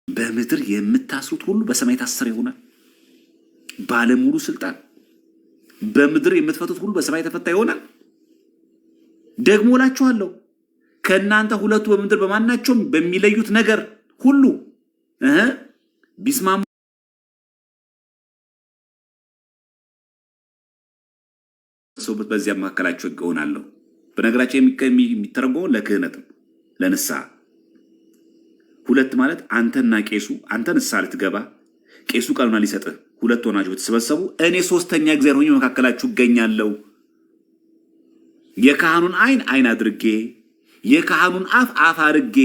በምድር የምታስሩት ሁሉ በሰማይ ታሰረ ይሆናል። ባለሙሉ ስልጣን በምድር የምትፈቱት ሁሉ በሰማይ ተፈታ ይሆናል። ደግሞ እላችኋለሁ ከእናንተ ሁለቱ በምድር በማናቸውም በሚለዩት ነገር ሁሉ ቢስማሙ ሰውበት በዚያ መካከላቸው ይሆናለሁ። በነገራቸው የሚተረጎመው ለክህነትም ለንስሐ ሁለት ማለት አንተና ቄሱ አንተ ንስሐ ልትገባ ቄሱ ቀኑና ሊሰጥህ ሁለት ሆናችሁ ብትሰበሰቡ እኔ ሶስተኛ እግዚአብሔር ሆኜ መካከላችሁ እገኛለሁ። የካህኑን አይን አድርጌ የካህኑን አፍ አድርጌ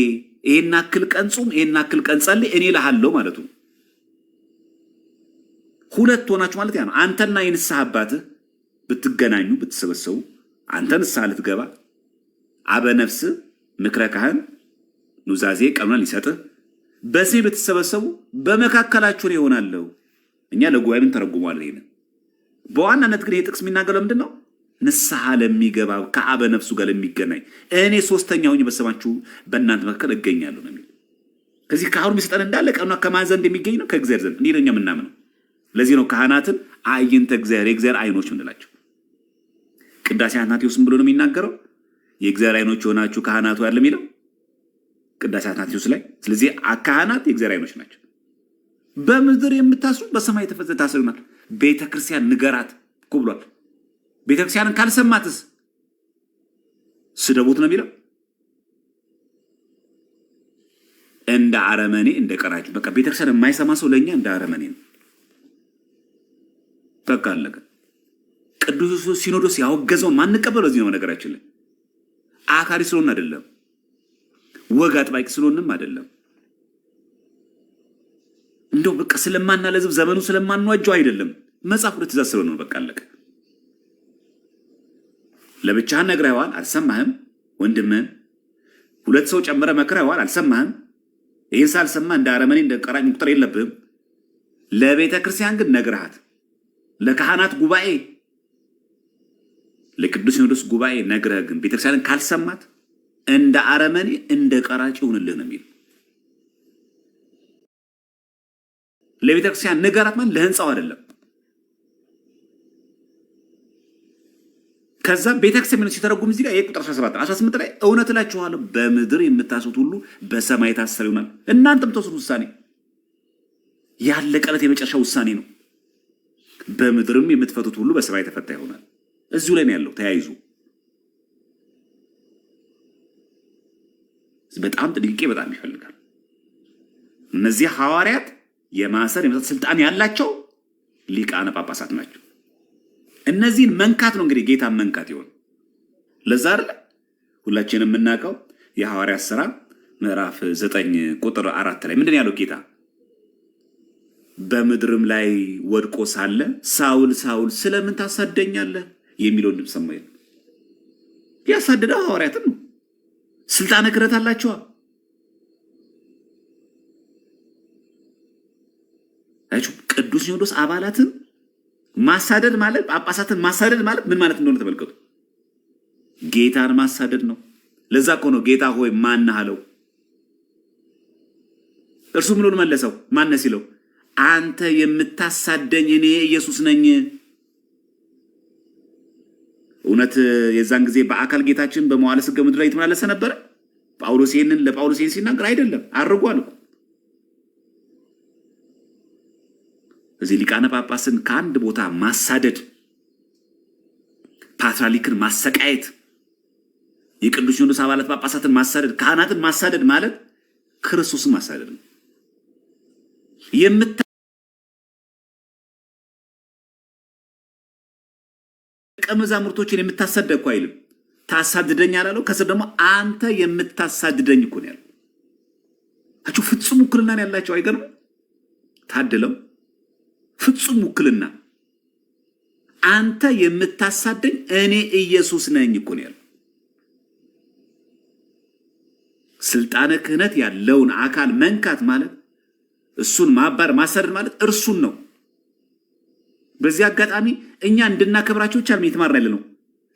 ይሄን አክል ቀን ጹም ይሄን አክል ቀን ጸልይ እኔ እልሃለሁ ማለቱ። ሁለት ሆናችሁ ማለት ያ ነው። አንተና የንስሐ አባትህ ብትገናኙ ብትሰበሰቡ አንተ ንስሐ ልትገባ አበ ነፍስ ምክረ ካህን ኑዛዜ ቀኑና ሊሰጥህ በዚህ ብትሰበሰቡ በመካከላችሁ ነው ይሆናለሁ። እኛ ለጉባኤ ምን ተረጉሟል? ይሄን በዋናነት ግን ይሄ ጥቅስ የሚናገረው ምንድነው? ንስሐ ለሚገባ ከአበ ነፍሱ ጋር ለሚገናኝ እኔ ሶስተኛው ሆኜ በሰማችሁ በእናንተ መካከል እገኛለሁ ነው የሚል። ከዚህ ካህኑ የሚሰጠን እንዳለ ቀኑና ከማን ዘንድ የሚገኝ ነው? ከእግዚአብሔር ዘንድ። እንዲህ ነው እኛ የምናምነው። ለዚህ ነው ካህናትን አዕይንተ እግዚአብሔር የእግዚአብሔር አይኖች ምንላቸው። ቅዳሴ አትናቴዎስም ብሎ ነው የሚናገረው የእግዚአብሔር አይኖች የሆናችሁ ካህናቱ ያለ የሚለው ቅዳሴ አትናቴዎስ ላይ። ስለዚህ ካህናት የእግዚአብሔር አይኖች ናቸው። በምድር የምታስሩት በሰማይ የተፈጸመ ታስሩናል። ቤተክርስቲያን ንገራት እኮ ብሏል። ቤተክርስቲያንን ካልሰማትስ ስደቡት ነው የሚለው። እንደ አረመኔ እንደ ቀራጭ በቃ ቤተክርስቲያን የማይሰማ ሰው ለኛ እንደ አረመኔ ነው። በቃ አለቀ። ቅዱስ ሲኖዶስ ያወገዘውን ማንቀበለው እዚህ ነው። ነገራችን ላይ አካሪ ስለሆነ አይደለም፣ ወግ አጥባቂ ስለሆነም አይደለም፣ እንደው በቃ ስለማናለዝብ ዘመኑ ስለማንዋጀው አይደለም። መጽሐፍ ሁለት ትእዛዝ ስለሆነ ነው። በቃ አለቀ። ለብቻህን ነግረኸዋል አልሰማህም። ወንድምህን ሁለት ሰው ጨምረ መክረኸዋል አልሰማህም። ይህን ሳልሰማ እንደ አረመኔ እንደ ቀራጭ መቁጠር የለብህም። ለቤተ ክርስቲያን ግን ነግረሃት፣ ለካህናት ጉባኤ ለቅዱስ ሲኖዶስ ጉባኤ ነግረህ ግን ቤተክርስቲያንን ካልሰማት እንደ አረመኔ እንደ ቀራጭ ይሁንልህ ነው የሚል። ለቤተክርስቲያን ንገራት ማለት ለህንፃው አይደለም። ከዛ ቤተክርስቲያን ምን ሲተረጉም እዚህ ጋር የቁጥር 17 18 ላይ እውነት እላችኋለሁ በምድር የምታስሩት ሁሉ በሰማይ ታሰረ ይሆናል። እናንተም ተወስኑ ውሳኔ ያለቀለት የመጨረሻ ውሳኔ ነው። በምድርም የምትፈቱት ሁሉ በሰማይ ተፈታ ይሆናል። እዚሁ ላይ ነው ያለው። ተያይዙ በጣም ጥንቃቄ በጣም ይፈልጋል። እነዚህ ሐዋርያት የማሰር የመፍታት ስልጣን ያላቸው ሊቃነ ጳጳሳት ናቸው። እነዚህን መንካት ነው እንግዲህ ጌታ መንካት ይሆን። ለዛ አይደል ሁላችንም የምናውቀው የሐዋርያት ሥራ ምዕራፍ 9 ቁጥር 4 ላይ ምንድን ያለው ጌታ? በምድርም ላይ ወድቆ ሳለ ሳውል ሳውል ስለምን ታሳደኛለህ የሚለውን ድምፅ ሰማይ ያሳደደው ሐዋርያትን ነው። ስልጣነ ክህነት አላቸው። ቅዱስ ሲኖዶስ አባላትን ማሳደድ ማለት ጳጳሳትን ማሳደድ ማለት ምን ማለት እንደሆነ ተመልከቱ። ጌታን ማሳደድ ነው። ለዛ እኮ ነው ጌታ ሆይ ማን አለው። እርሱ ምኑን መለሰው? ማን ሲለው አንተ የምታሳደኝ እኔ ኢየሱስ ነኝ። እውነት የዛን ጊዜ በአካል ጌታችን በመዋዕለ ሥጋዌ ምድር ላይ የተመላለሰ ነበረ? ጳውሎስ ይሄንን ለጳውሎስ ይሄን ሲናገር አይደለም አድርጓል እኮ። እዚህ ሊቃነ ጳጳስን ከአንድ ቦታ ማሳደድ፣ ፓትርያርክን ማሰቃየት፣ የቅዱስ ሲኖዶስ አባላት ጳጳሳትን ማሳደድ፣ ካህናትን ማሳደድ ማለት ክርስቶስን ማሳደድ ነው። መዛሙርቶችን የምታሳደድ እኮ አይልም። ታሳድደኝ አላለው። ከስር ደግሞ አንተ የምታሳድደኝ እኮ ነው ያለው። አቹ ፍጹም ውክልና ያላቸው አይገርም? ታደለው ፍጹም ውክልና። አንተ የምታሳደኝ እኔ ኢየሱስ ነኝ እኮ ነው ያለው። ስልጣነ ክህነት ያለውን አካል መንካት ማለት እሱን ማባር ማሳደድ ማለት እርሱን ነው። በዚህ አጋጣሚ እኛ እንድናከብራቸው ብቻ የተማርን ያለ ነው።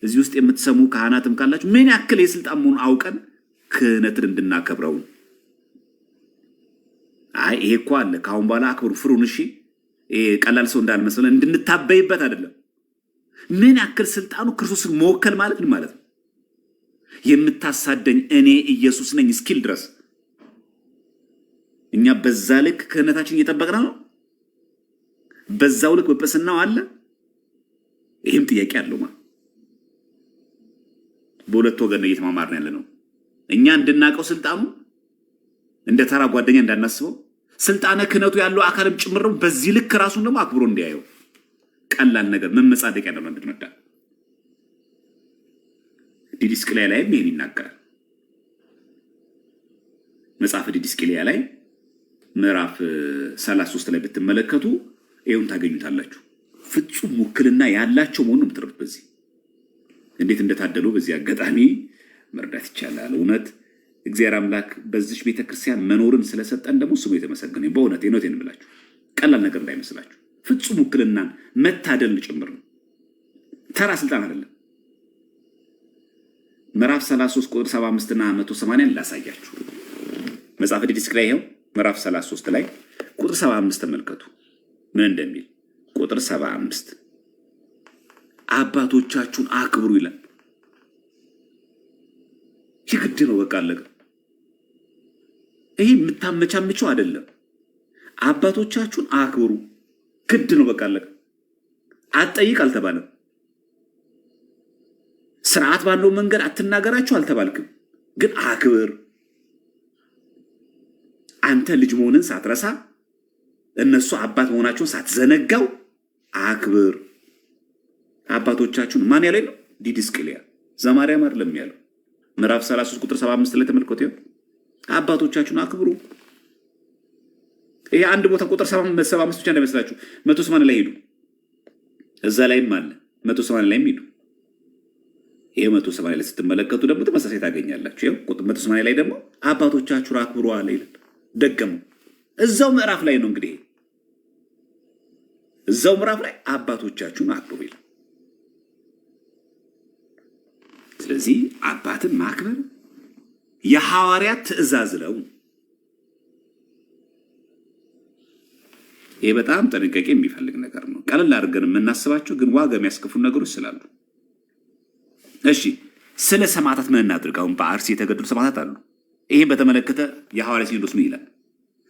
እዚህ ውስጥ የምትሰሙ ካህናትም ካላችሁ ምን ያክል የስልጣን መሆኑን አውቀን ክህነትን እንድናከብረው። አይ ይሄ እኮ አለ ካሁን በኋላ አክብሩ ፍሩን፣ እሺ ቀላል ሰው እንዳልመስለን እንድንታበይበት አይደለም። ምን ያክል ስልጣኑ ክርስቶስን መወከል ማለት ምን ማለት ነው? የምታሳደኝ እኔ ኢየሱስ ነኝ እስኪል ድረስ እኛ በዛ ልክ ክህነታችን እየጠበቅን ነው። በዛው ልክ ጵጵስናው አለ። ይህም ጥያቄ አለው። በሁለት ወገን ነው እየተማማርን ያለ ነው። እኛ እንድናቀው ስልጣኑ እንደ ተራ ጓደኛ እንዳናስበው ስልጣነ ክህነቱ ያለው አካልም ጭምር ነው። በዚህ ልክ ራሱን ደግሞ አክብሮ እንዲያየው ቀላል ነገር መመጻደቅ ያለው ነው እንድንወዳ ዲድስቅልያ ላይ ምን ይናገራል? መጽሐፈ ዲድስቅልያ ላይ ምዕራፍ 33 ላይ ብትመለከቱ ይሁን ታገኙታላችሁ። ፍጹም ውክልና ያላቸው መሆኑን የምትረዱት በዚህ እንዴት እንደታደሉ በዚህ አጋጣሚ መርዳት ይቻላል። እውነት እግዚአብሔር አምላክ በዚህ ቤተክርስቲያን መኖርን ስለሰጠን ደግሞ ስሙ የተመሰገነ ይሁን። በእውነት የነቴን ብላችሁ ቀላል ነገር እንዳይመስላችሁ ፍጹም ውክልናን መታደል ጭምር ነው። ተራ ስልጣን አይደለም። ምዕራፍ 33 ቁጥር 75 እና 180 ላሳያችሁ። መጽሐፈ ዲድስቅልያ ይኸው ምዕራፍ 33 ላይ ቁጥር 75 ተመልከቱ ምን እንደሚል። ቁጥር 75 አባቶቻችሁን አክብሩ ይላል። ይግድ ነው በቃ አለቀ። ይሄ የምታመቻምቸው አይደለም። አባቶቻችሁን አክብሩ ግድ ነው በቃ አለቀ። አትጠይቅ አልተባለም። ስርዓት ባለው መንገድ አትናገራችሁ አልተባልክም። ግን አክብር። አንተ ልጅ መሆንን ሳትረሳ እነሱ አባት መሆናቸውን ሳትዘነጋው አክብር። አባቶቻችሁን ማን ያለው ነው? ዲድስቅልያ ዘማርያም አይደለም ያለው። ምዕራፍ 33 ቁጥር 75 ላይ ተመልከቱ። አባቶቻችሁን አክብሩ። ይሄ አንድ ቦታ ቁጥር 75 ብቻ እንዳይመስላችሁ 180 ላይ ሄዱ። እዛ ላይም አለ 180 ላይም ሄዱ። ይሄ 180 ላይ ስትመለከቱ ደግሞ ተመሳሳይ ታገኛላችሁ። ይሄ ቁጥር 180 ላይ ደግሞ አባቶቻችሁን አክብሩ አለ ይላል። ደገሙ። እዛው ምዕራፍ ላይ ነው እንግዲህ እዛው ምዕራፍ ላይ አባቶቻችሁን አክብሩ ይላል። ስለዚህ አባትን ማክበር የሐዋርያት ትእዛዝ ነው። ይሄ በጣም ጥንቃቄ የሚፈልግ ነገር ነው። ቀለል አድርገን የምናስባቸው ግን ዋጋ የሚያስከፉ ነገሮች ስላሉ። እሺ ስለ ሰማዕታት ምን እናድርግ? አሁን በአርሲ የተገደሉ ሰማዕታት አሉ። ይሄን በተመለከተ የሐዋርያ ሲኖዶስ ምን ይላል?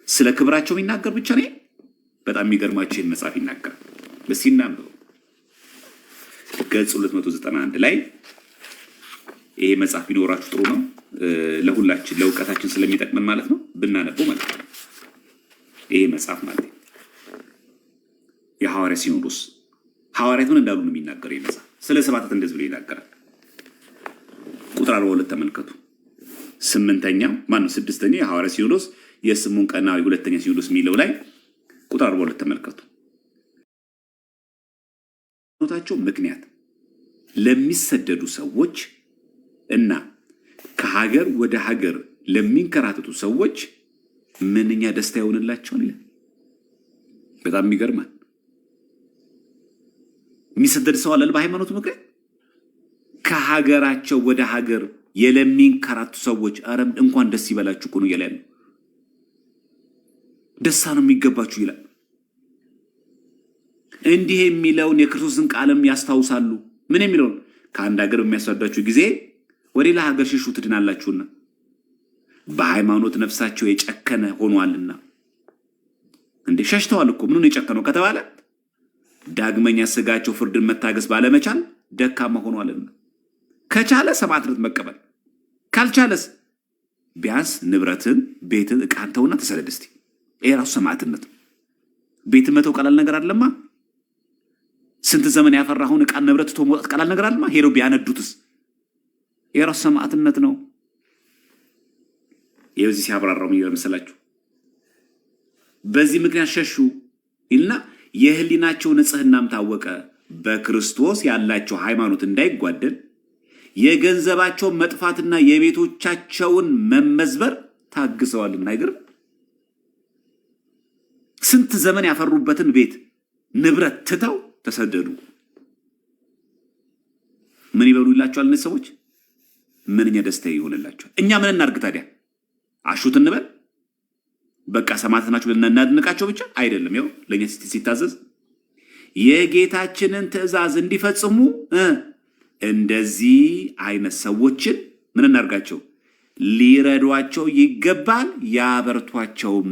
ስለ ክብራቸው የሚናገር ብቻ ነው። በጣም የሚገርማችሁ ይህን መጽሐፍ ይናገራል። እስኪ እናንብበው። ገጽ 291 ላይ ይሄ መጽሐፍ ቢኖራችሁ ጥሩ ነው። ለሁላችን ለእውቀታችን ስለሚጠቅመን ማለት ነው ብናነበው ማለት ነው። ይሄ መጽሐፍ ማለት ነው የሐዋርያ ሲኖዶስ ሐዋርያት ምን እንዳሉ ነው የሚናገረው። ይሄ መጽሐፍ ስለ ሰማዕታት እንደዚህ ብሎ ይናገራል። ቁጥር 42 ተመልከቱ። ስድስተኛው የሐዋርያ ሲኖዶስ የስሙን ቀናዊ ሁለተኛ ሲኖዶስ የሚለው ላይ ቁጥር 42 ተመልከቱ። ኖታቸው ምክንያት ለሚሰደዱ ሰዎች እና ከሀገር ወደ ሀገር ለሚንከራተቱ ሰዎች ምንኛ ደስታ ይሆንላቸዋል ይላል። በጣም የሚገርማል። የሚሰደድ ሰው አለ በሃይማኖቱ ምክንያት ከሀገራቸው ወደ ሀገር የለሚንከራተቱ ሰዎች አረም እንኳን ደስ ይበላችሁ እኮ ነው እያለ ያለው። ደስታ ነው የሚገባችሁ ይላል። እንዲህ የሚለውን የክርስቶስን ቃልም ያስታውሳሉ። ምን የሚለውን? ከአንድ ሀገር በሚያሳዳችሁ ጊዜ ወደ ሌላ ሀገር ሽሹ ትድናላችሁና በሃይማኖት ነፍሳቸው የጨከነ ሆኗልና። እንዴ ሸሽተዋል እኮ ምኑን የጨከነው ከተባለ ዳግመኛ ስጋቸው ፍርድን መታገስ ባለመቻል ደካማ ሆኗልና። ከቻለ ሰማዕትነት መቀበል፣ ካልቻለስ ቢያንስ ንብረትን፣ ቤትን፣ ዕቃን ተውና ተሰደድ እስቲ። ይሄ ራሱ ሰማዕትነት። ቤትን መተው ቀላል ነገር አይደለማ። ስንት ዘመን ያፈራውን ዕቃን ንብረት ተው መውጣት ቀላል ነገር አይደለማ። ሄደው ቢያነዱትስ ይሄ ራሱ ሰማዕትነት ነው። ይሄው እዚህ ሲያብራራው ይመስላችሁ በዚህ ምክንያት ሸሹ ይልና የህሊናቸው ንጽህናም ታወቀ፣ በክርስቶስ ያላቸው ሃይማኖት እንዳይጓደል የገንዘባቸው መጥፋትና የቤቶቻቸውን መመዝበር ታግሰዋልና። አይገርም? ስንት ዘመን ያፈሩበትን ቤት ንብረት ትተው ተሰደዱ። ምን ይበሉ ይላቸዋል እነዚህ ሰዎች? ምንኛ ደስታ ይሆንላቸዋል። እኛ ምን እናድርግ ታዲያ? አሹት እንበል? በቃ ሰማዕታት ናቸው ብለን እናድንቃቸው ብቻ አይደለም። ይኸው ለእኛ ሲታዘዝ የጌታችንን ትእዛዝ እንዲፈጽሙ እንደዚህ አይነት ሰዎችን ምን እናድርጋቸው? ሊረዷቸው ይገባል፣ ያበርቷቸውም።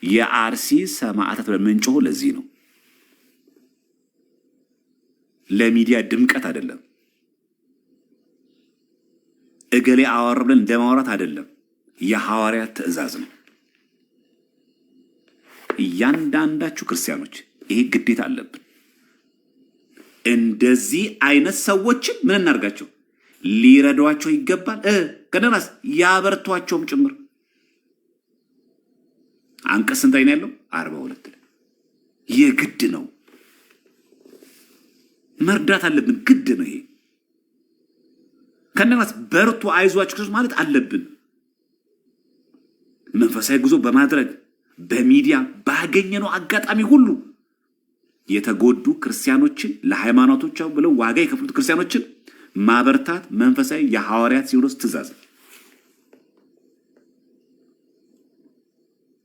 የአርሲ ሰማዕታት ብለን ምንጮህ ለዚህ ነው። ለሚዲያ ድምቀት አይደለም። እገሌ አወር ብለን እንደማውራት አይደለም። የሐዋርያት ትእዛዝ ነው። እያንዳንዳችሁ ክርስቲያኖች ይሄ ግዴታ አለብን። እንደዚህ አይነት ሰዎችን ምን እናድርጋቸው? ሊረዷቸው ይገባል፣ ከነናስ ያበርቷቸውም ጭምር። አንቀጽ ስንት ላይ ነው ያለው? 42 ላይ የግድ ነው። መርዳት አለብን፣ ግድ ነው። ይሄ ከነናስ በርቱ፣ አይዟችሁ ክርስቶስ ማለት አለብን። መንፈሳዊ ጉዞ በማድረግ በሚዲያ ባገኘነው አጋጣሚ ሁሉ የተጎዱ ክርስቲያኖችን ለሃይማኖቶቻቸው ብለው ዋጋ የከፈሉት ክርስቲያኖችን ማበርታት መንፈሳዊ የሐዋርያት ሲኖዶስ ትእዛዝ።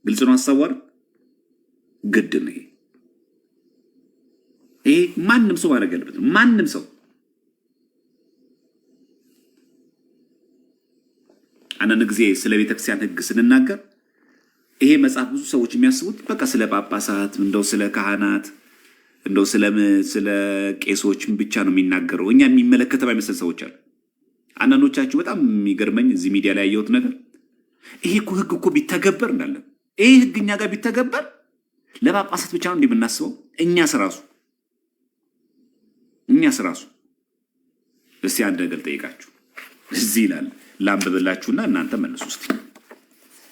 ግልጽ ነው ሐሳቡ አይደል? ግድ ነው። ይሄ ማንም ሰው ማድረግ ያለበት ማንም ሰው። አንዳንድ ጊዜ ስለ ቤተክርስቲያን ሕግ ስንናገር ይሄ መጽሐፍ ብዙ ሰዎች የሚያስቡት በቃ ስለ ጳጳሳት እንደው ስለ ካህናት እንደው ስለ ቄሶች ብቻ ነው የሚናገረው። እኛ የሚመለከተው አይመስል ሰዎች አሉ። አንዳንዶቻችሁ በጣም የሚገርመኝ እዚህ ሚዲያ ላይ ያየሁት ነገር ይሄ እኮ ሕግ እኮ ቢተገበር እንዳለን ይሄ ሕግ እኛ ጋር ቢተገበር ለጳጳሳት ብቻ ነው እንደምናስበው። እኛስ ራሱ እስቲ አንድ ነገር ጠይቃችሁ እዚህ ይላል ላንብብላችሁና እናንተ መልሱ እስቲ።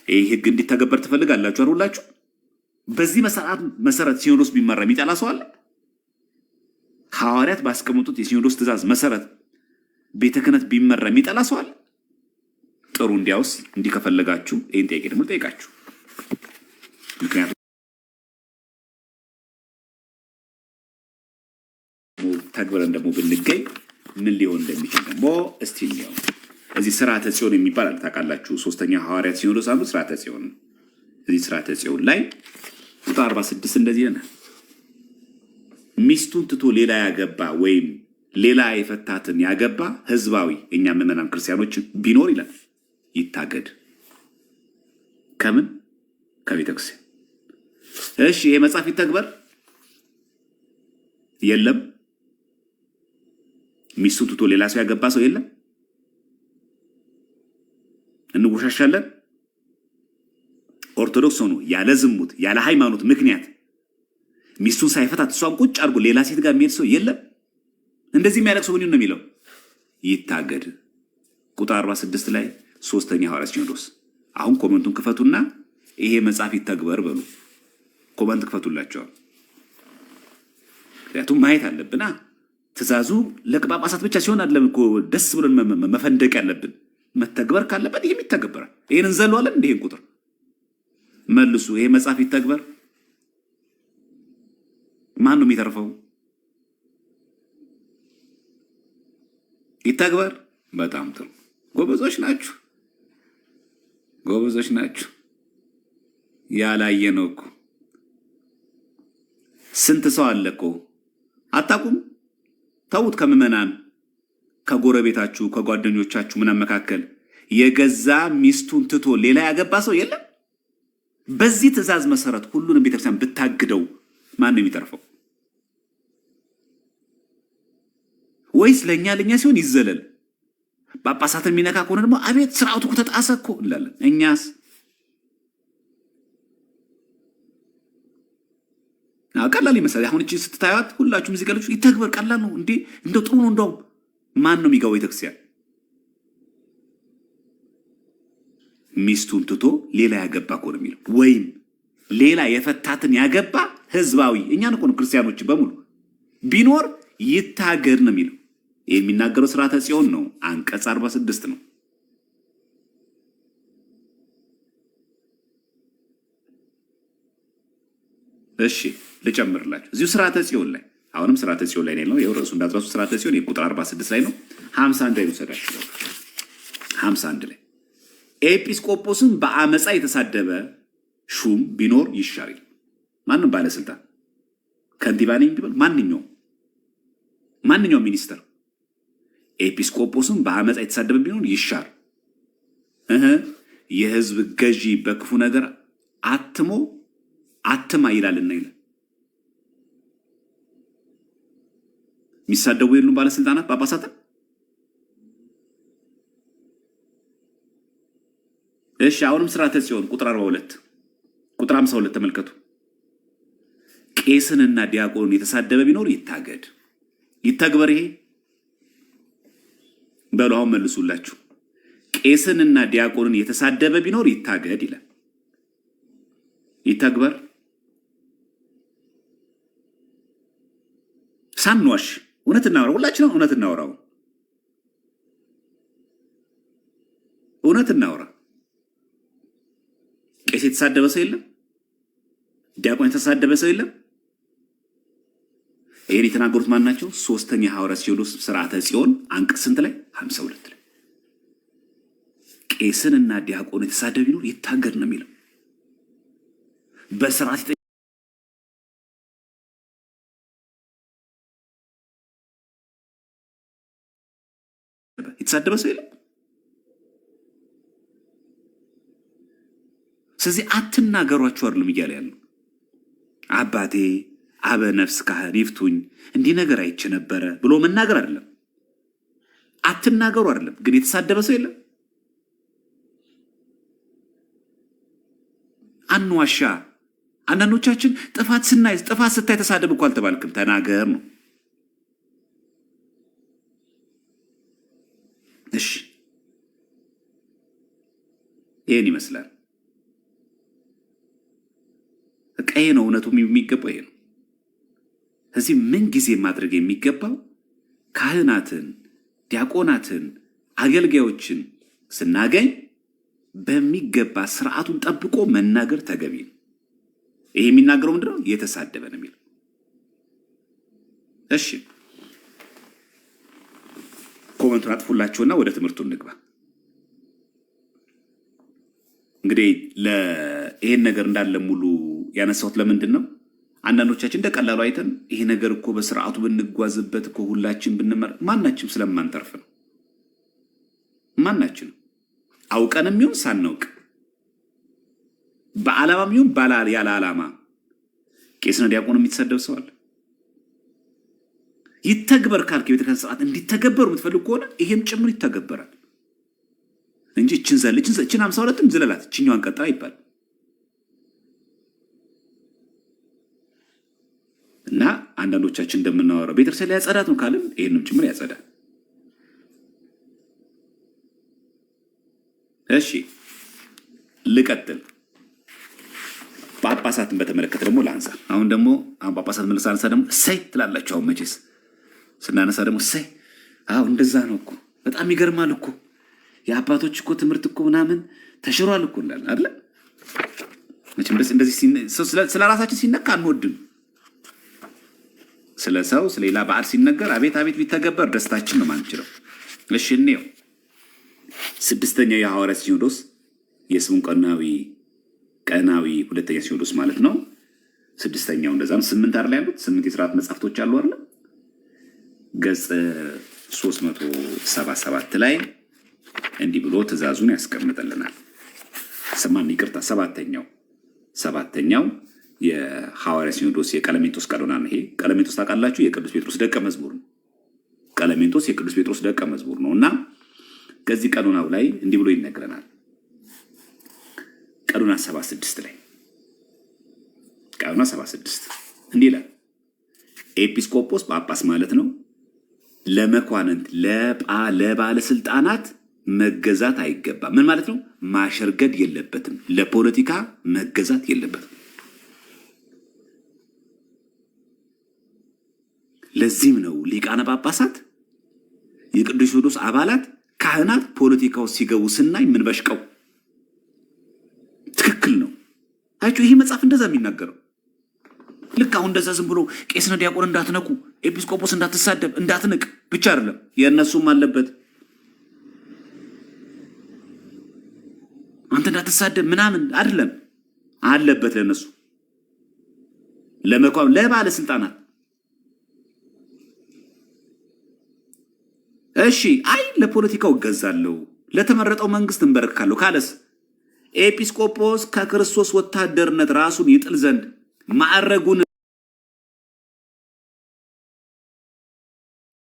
ይሄ ሕግ እንዲተገበር ትፈልጋላችሁ አይደላችሁ? በዚህ መሰረት ሲኖዶስ ቢመራ የሚጠላ ሰው አለ? ሐዋርያት ባስቀመጡት የሲኖዶስ ትእዛዝ መሰረት ቤተ ክህነት ቢመራ የሚጠላ ሰው አለ? ጥሩ። እንዲያውስ እንዲህ ከፈለጋችሁ ይህን ጥያቄ ደግሞ ጠይቃችሁ። ምክንያቱም ተግበረን ደግሞ ብንገኝ ምን ሊሆን እንደሚችል ደግሞ እስቲ እንየው። እዚህ ስርዓተ ጽዮን የሚባል አለ ታውቃላችሁ። ሶስተኛ ሐዋርያት ሲኖዶስ አንዱ ስርዓተ ጽዮን ነው። እዚህ ስርዓተ ጽዮን ላይ ቁጥር 46 እንደዚህ ይላል። ሚስቱን ትቶ ሌላ ያገባ ወይም ሌላ የፈታትን ያገባ ህዝባዊ እኛ ምዕመናን ክርስቲያኖችን ቢኖር ይላል ይታገድ። ከምን? ከቤተክርስቲያን። እሺ ይሄ መጽሐፍ ይተግበር? የለም። ሚስቱን ትቶ ሌላ ሰው ያገባ ሰው የለም። እንወሻሻለን። ኦርቶዶክስ ሆኖ ያለ ዝሙት ያለ ሃይማኖት ምክንያት ሚስቱን ሳይፈታት እሷን ቁጭ አድርጎ ሌላ ሴት ጋር የሚሄድ ሰው የለም። እንደዚህ የሚያደርግ ሰው ነው የሚለው ይታገድ። ቁጥር 46 ላይ ሶስተኛ ሐዋርያት ሲኖዶስ። አሁን ኮመንቱን ክፈቱና ይሄ መጽሐፍ ይተግበር በሉ። ኮመንት ክፈቱላቸዋል። ምክንያቱም ማየት አለብና ትእዛዙ ለጳጳሳት ብቻ ሲሆን አይደለም እኮ ደስ ብሎን መፈንደቅ ያለብን። መተግበር ካለበት ይሄም ይተገበራል። ይሄን እንዘለዋለን። ይሄን ቁጥር መልሱ። ይሄ መጽሐፍ ይተግበር። ማን ነው የሚተርፈው? ይተግበር። በጣም ጥሩ። ጎበዞች ናችሁ። ያላየ ነው እኮ ስንት ሰው አለ እኮ አታውቁም? ተውት። ከምዕመናን ከጎረቤታችሁ ከጓደኞቻችሁ ምናምን መካከል የገዛ ሚስቱን ትቶ ሌላ ያገባ ሰው የለም። በዚህ ትእዛዝ መሰረት ሁሉንም ቤተክርስቲያን ብታግደው ማን ነው የሚተርፈው? ወይስ ለኛ ሲሆን ይዘለል? ጳጳሳትን የሚነካ ከሆነ ደግሞ አቤት ስርዓቱ እኮ ተጣሰ እኮ እንላለን። እኛስ ቀላል ይመስላል። አሁን እቺ ስትታዩት ሁላችሁም እዚህ ጋር ይተግበር ቀላል ነው እንዴ? እንደው ጥሩ ነው። እንደው ማን ነው የሚገባው ቤተክርስቲያን? ሚስቱን ትቶ ሌላ ያገባ እኮ ነው የሚለው። ወይም ሌላ የፈታትን ያገባ ህዝባዊ እኛን እኮ ነው ክርስቲያኖች በሙሉ ቢኖር ይታገድ ነው የሚለው። ይህ የሚናገረው ስርዓተ ጽዮን ነው። አንቀጽ 46 ነው። እሺ ልጨምርላችሁ እዚሁ ስርዓተ ጽዮን ላይ አሁንም ስርዓተ ጽዮን ላይ ነው። የርዕሱ እንዳትረሱ ስርዓተ ጽዮን የቁጥር 46 ላይ ነው። 51 ላይ ወሰዳችሁ 51 ላይ ኤጲስቆጶስን በአመፃ የተሳደበ ሹም ቢኖር ይሻር። ማንም ባለስልጣን ከንቲባ ነኝ ቢባል ማንኛውም ሚኒስተር ኤጲስቆጶስን በአመፃ የተሳደበ ቢኖር ይሻር። የህዝብ ገዢ በክፉ ነገር አትማ ይላልና ይላል። የሚሳደቡ የሉም ባለስልጣናት ጳጳሳትን። እሺ አሁንም ስርዓተ ጽዮን ቁጥር 42 ቁጥር 52 ተመልከቱ። ቄስንና ዲያቆንን የተሳደበ ቢኖር ይታገድ። ይተግበር። ይሄ በሉ አሁን መልሱላችሁ። ቄስንና ዲያቆንን የተሳደበ ቢኖር ይታገድ ይላል። ይተግበር። ሳንዋሽ እውነት እናወራ። ሁላችንም እውነት እናወራው። እውነት እናወራ። ቄስ የተሳደበ ሰው የለም። ዲያቆን የተሳደበ ሰው የለም። ይሄን የተናገሩት ማን ናቸው? ሶስተኛ ሐዋርያ ሲኖዶስ ስርዓተ ጽዮን አንቀጽ ስንት ላይ? 52 ላይ ቄስንና ዲያቆን የተሳደበ ቢኖር ይታገድ ነው የሚለው። በስርዓት የተሳደበ ሰው የለም። ስለዚህ አትናገሯቸው አይደለም እያለ ያለው። አባቴ አበ ነፍስ ካህን ይፍቱኝ እንዲህ ነገር አይቼ ነበረ ብሎ መናገር አይደለም። አትናገሩ አይደለም። ግን የተሳደበ ሰው የለም። አንዋሻ። አንዳንዶቻችን ጥፋት ስታይ ተሳደብ እኮ አልተባልክም፣ ተናገር ነው። እሺ ይሄን ይመስላል። ቀይ ነው እውነቱ የሚገባው ይሄ ነው። ስለዚህ ምን ጊዜ ማድረግ የሚገባው ካህናትን፣ ዲያቆናትን፣ አገልጋዮችን ስናገኝ በሚገባ ስርዓቱን ጠብቆ መናገር ተገቢ ነው። ይሄ የሚናገረው ምንድነው? የተሳደበ ነው የሚለው። እሺ ኮመንቱን አጥፉላችሁና ወደ ትምህርቱ እንግባ። እንግዲህ ይሄን ነገር እንዳለ ሙሉ ያነሳሁት ለምንድን ነው? አንዳንዶቻችን እንደቀላሉ አይተን ይሄ ነገር እኮ በስርዓቱ ብንጓዝበት እኮ ሁላችን ብንመር ማናችንም ስለማንተርፍ ነው። ማናችን አውቀንም ይሁን ሳናውቅ በዓላማም ይሁን ያለ ዓላማ ቄስና ዲያቆን የሚተሳደብ ሰው አለ። ይተግበር ካልክ የቤተክርስቲያን ስርዓት እንዲተገበሩ የምትፈልግ ከሆነ ይሄም ጭምር ይተገበራል እንጂ እችን 52ም ዝለላት እችኛዋን ቀጥራ ይባል እና አንዳንዶቻችን እንደምናወራው ቤተክርስቲያን ላይ ያጸዳት ነው ካልን ይሄንም ጭምር ያጸዳል። እሺ ልቀጥል። ጳጳሳትን በተመለከተ ደግሞ ላንሳ። አሁን ጳጳሳት መልስ አነሳ ደግሞ እሰይ ትላላችሁ። አሁን መቼስ ስናነሳ ደግሞ እሰይ እንደዛ ነው እኮ በጣም ይገርማል እኮ የአባቶች እኮ ትምህርት እኮ ምናምን ተሽሯል እኮ እንዳለ አይደል? መቼም እንደዚህ ስለ ራሳችን ሲነካ አንወድም። ስለ ሰው ስለሌላ በዓል ሲነገር አቤት አቤት ቢተገበር ደስታችን ነው ማንችለው። እሺ እንየው። ስድስተኛው የሐዋርያ ሲኖዶስ የስሙን ቀናዊ ሁለተኛ ሲኖዶስ ማለት ነው። ስድስተኛው እንደዛም 8 አይደል ያሉት 8 የሥርዓት መጻሕፍቶች አሉ አይደል? ገጽ 377 ላይ እንዲህ ብሎ ትእዛዙን ያስቀምጥልናል። ይቅርታ ሰባተኛው የሐዋርያ ሲኖዶስ የቀለሜንጦስ ቀኖና ነው። ይሄ ቀለሜንጦስ ታውቃላችሁ፣ የቅዱስ ጴጥሮስ ደቀ መዝሙር ነው። ቀለሜንጦስ የቅዱስ ጴጥሮስ ደቀ መዝሙር ነው እና ከዚህ ቀኖናው ላይ እንዲህ ብሎ ይነግረናል። ቀኖና 76 ላይ ቀኖና 76 እንዲህ ይላል። ኤጲስቆጶስ ጳጳስ ማለት ነው ለመኳንንት ለባለስልጣናት መገዛት አይገባም። ምን ማለት ነው? ማሸርገድ የለበትም። ለፖለቲካ መገዛት የለበትም። ለዚህም ነው ሊቃነ ጳጳሳት፣ የቅዱስ ሲኖዶስ አባላት፣ ካህናት ፖለቲካው ሲገቡ ስናይ ምን በሽቀው። ትክክል ነው። አይቹ ይሄ መጽሐፍ እንደዛ የሚናገረው ልክ አሁን እንደዛ ዝም ብሎ ቄስና ዲያቆን እንዳትነኩ፣ ኤጲስቆጶስ እንዳትሳደብ፣ እንዳትንቅ ብቻ አይደለም የእነሱም አለበት። አንተ እንዳትሳደብ ምናምን አይደለም አለበት ለነሱ ለመቋም ለባለስልጣናት። እሺ አይ ለፖለቲካው እገዛለሁ ለተመረጠው መንግስት እንበረከካለሁ ካለስ ኤጲስቆጶስ ከክርስቶስ ወታደርነት ራሱን ይጥል ዘንድ ማዕረጉን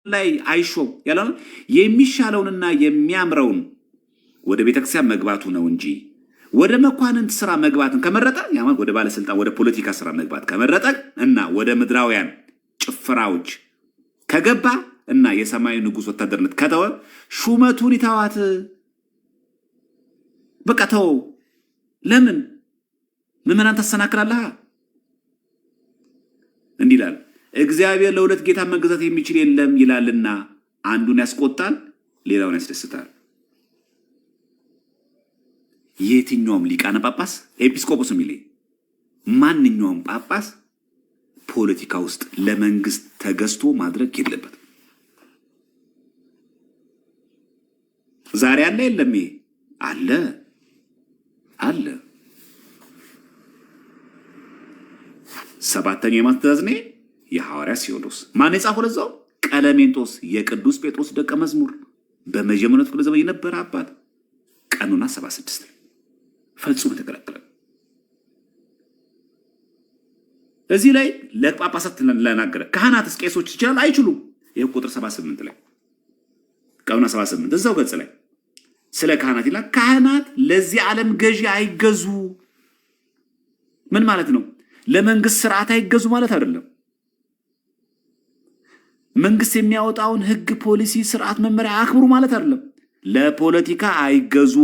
ላይ አይሾም ያለው የሚሻለውንና የሚያምረውን ወደ ቤተክርስቲያን መግባቱ ነው እንጂ ወደ መኳንንት ስራ መግባትን ከመረጠ ያማን ወደ ባለስልጣን ወደ ፖለቲካ ስራ መግባት ከመረጠ እና ወደ ምድራውያን ጭፍራዎች ከገባ እና የሰማዩ ንጉስ ወታደርነት ከተወ ሹመቱን ይተዋት። በቃ ተው። ለምን ምዕመናን ታሰናክላለህ? እንዲህ ይላል እግዚአብሔር ለሁለት ጌታ መገዛት የሚችል የለም ይላልና አንዱን ያስቆጣል፣ ሌላውን ያስደስታል። የትኛውም ሊቃነ ጳጳስ ኤጲስቆጶስ የሚል ማንኛውም ጳጳስ ፖለቲካ ውስጥ ለመንግስት ተገዝቶ ማድረግ የለበትም። ዛሬ አለ የለም? አለ አለ። ሰባተኛው የማን ትእዛዝ ነው? የሐዋርያ ሲኖዶስ ማን የጻፈው? ለዛው ቀለሜንጦስ የቅዱስ ጴጥሮስ ደቀ መዝሙር በመጀመሪያው ክፍለ ዘመን የነበረ አባት ቀኖና 76 ፈጽሞ ተከለከለ። እዚህ ላይ ለጳጳሳት ለናገረ ካህናትስ ቄሶች ይችላል አይችሉም? ይሄ ቁጥር 78 ላይ ቀኖና 78 እዛው ገጽ ላይ ስለ ካህናት ይላል። ካህናት ለዚህ ዓለም ገዢ አይገዙ። ምን ማለት ነው? ለመንግስት ስርዓት አይገዙ ማለት አይደለም። መንግስት የሚያወጣውን ህግ፣ ፖሊሲ፣ ስርዓት፣ መመሪያ አክብሩ ማለት አይደለም። ለፖለቲካ አይገዙ።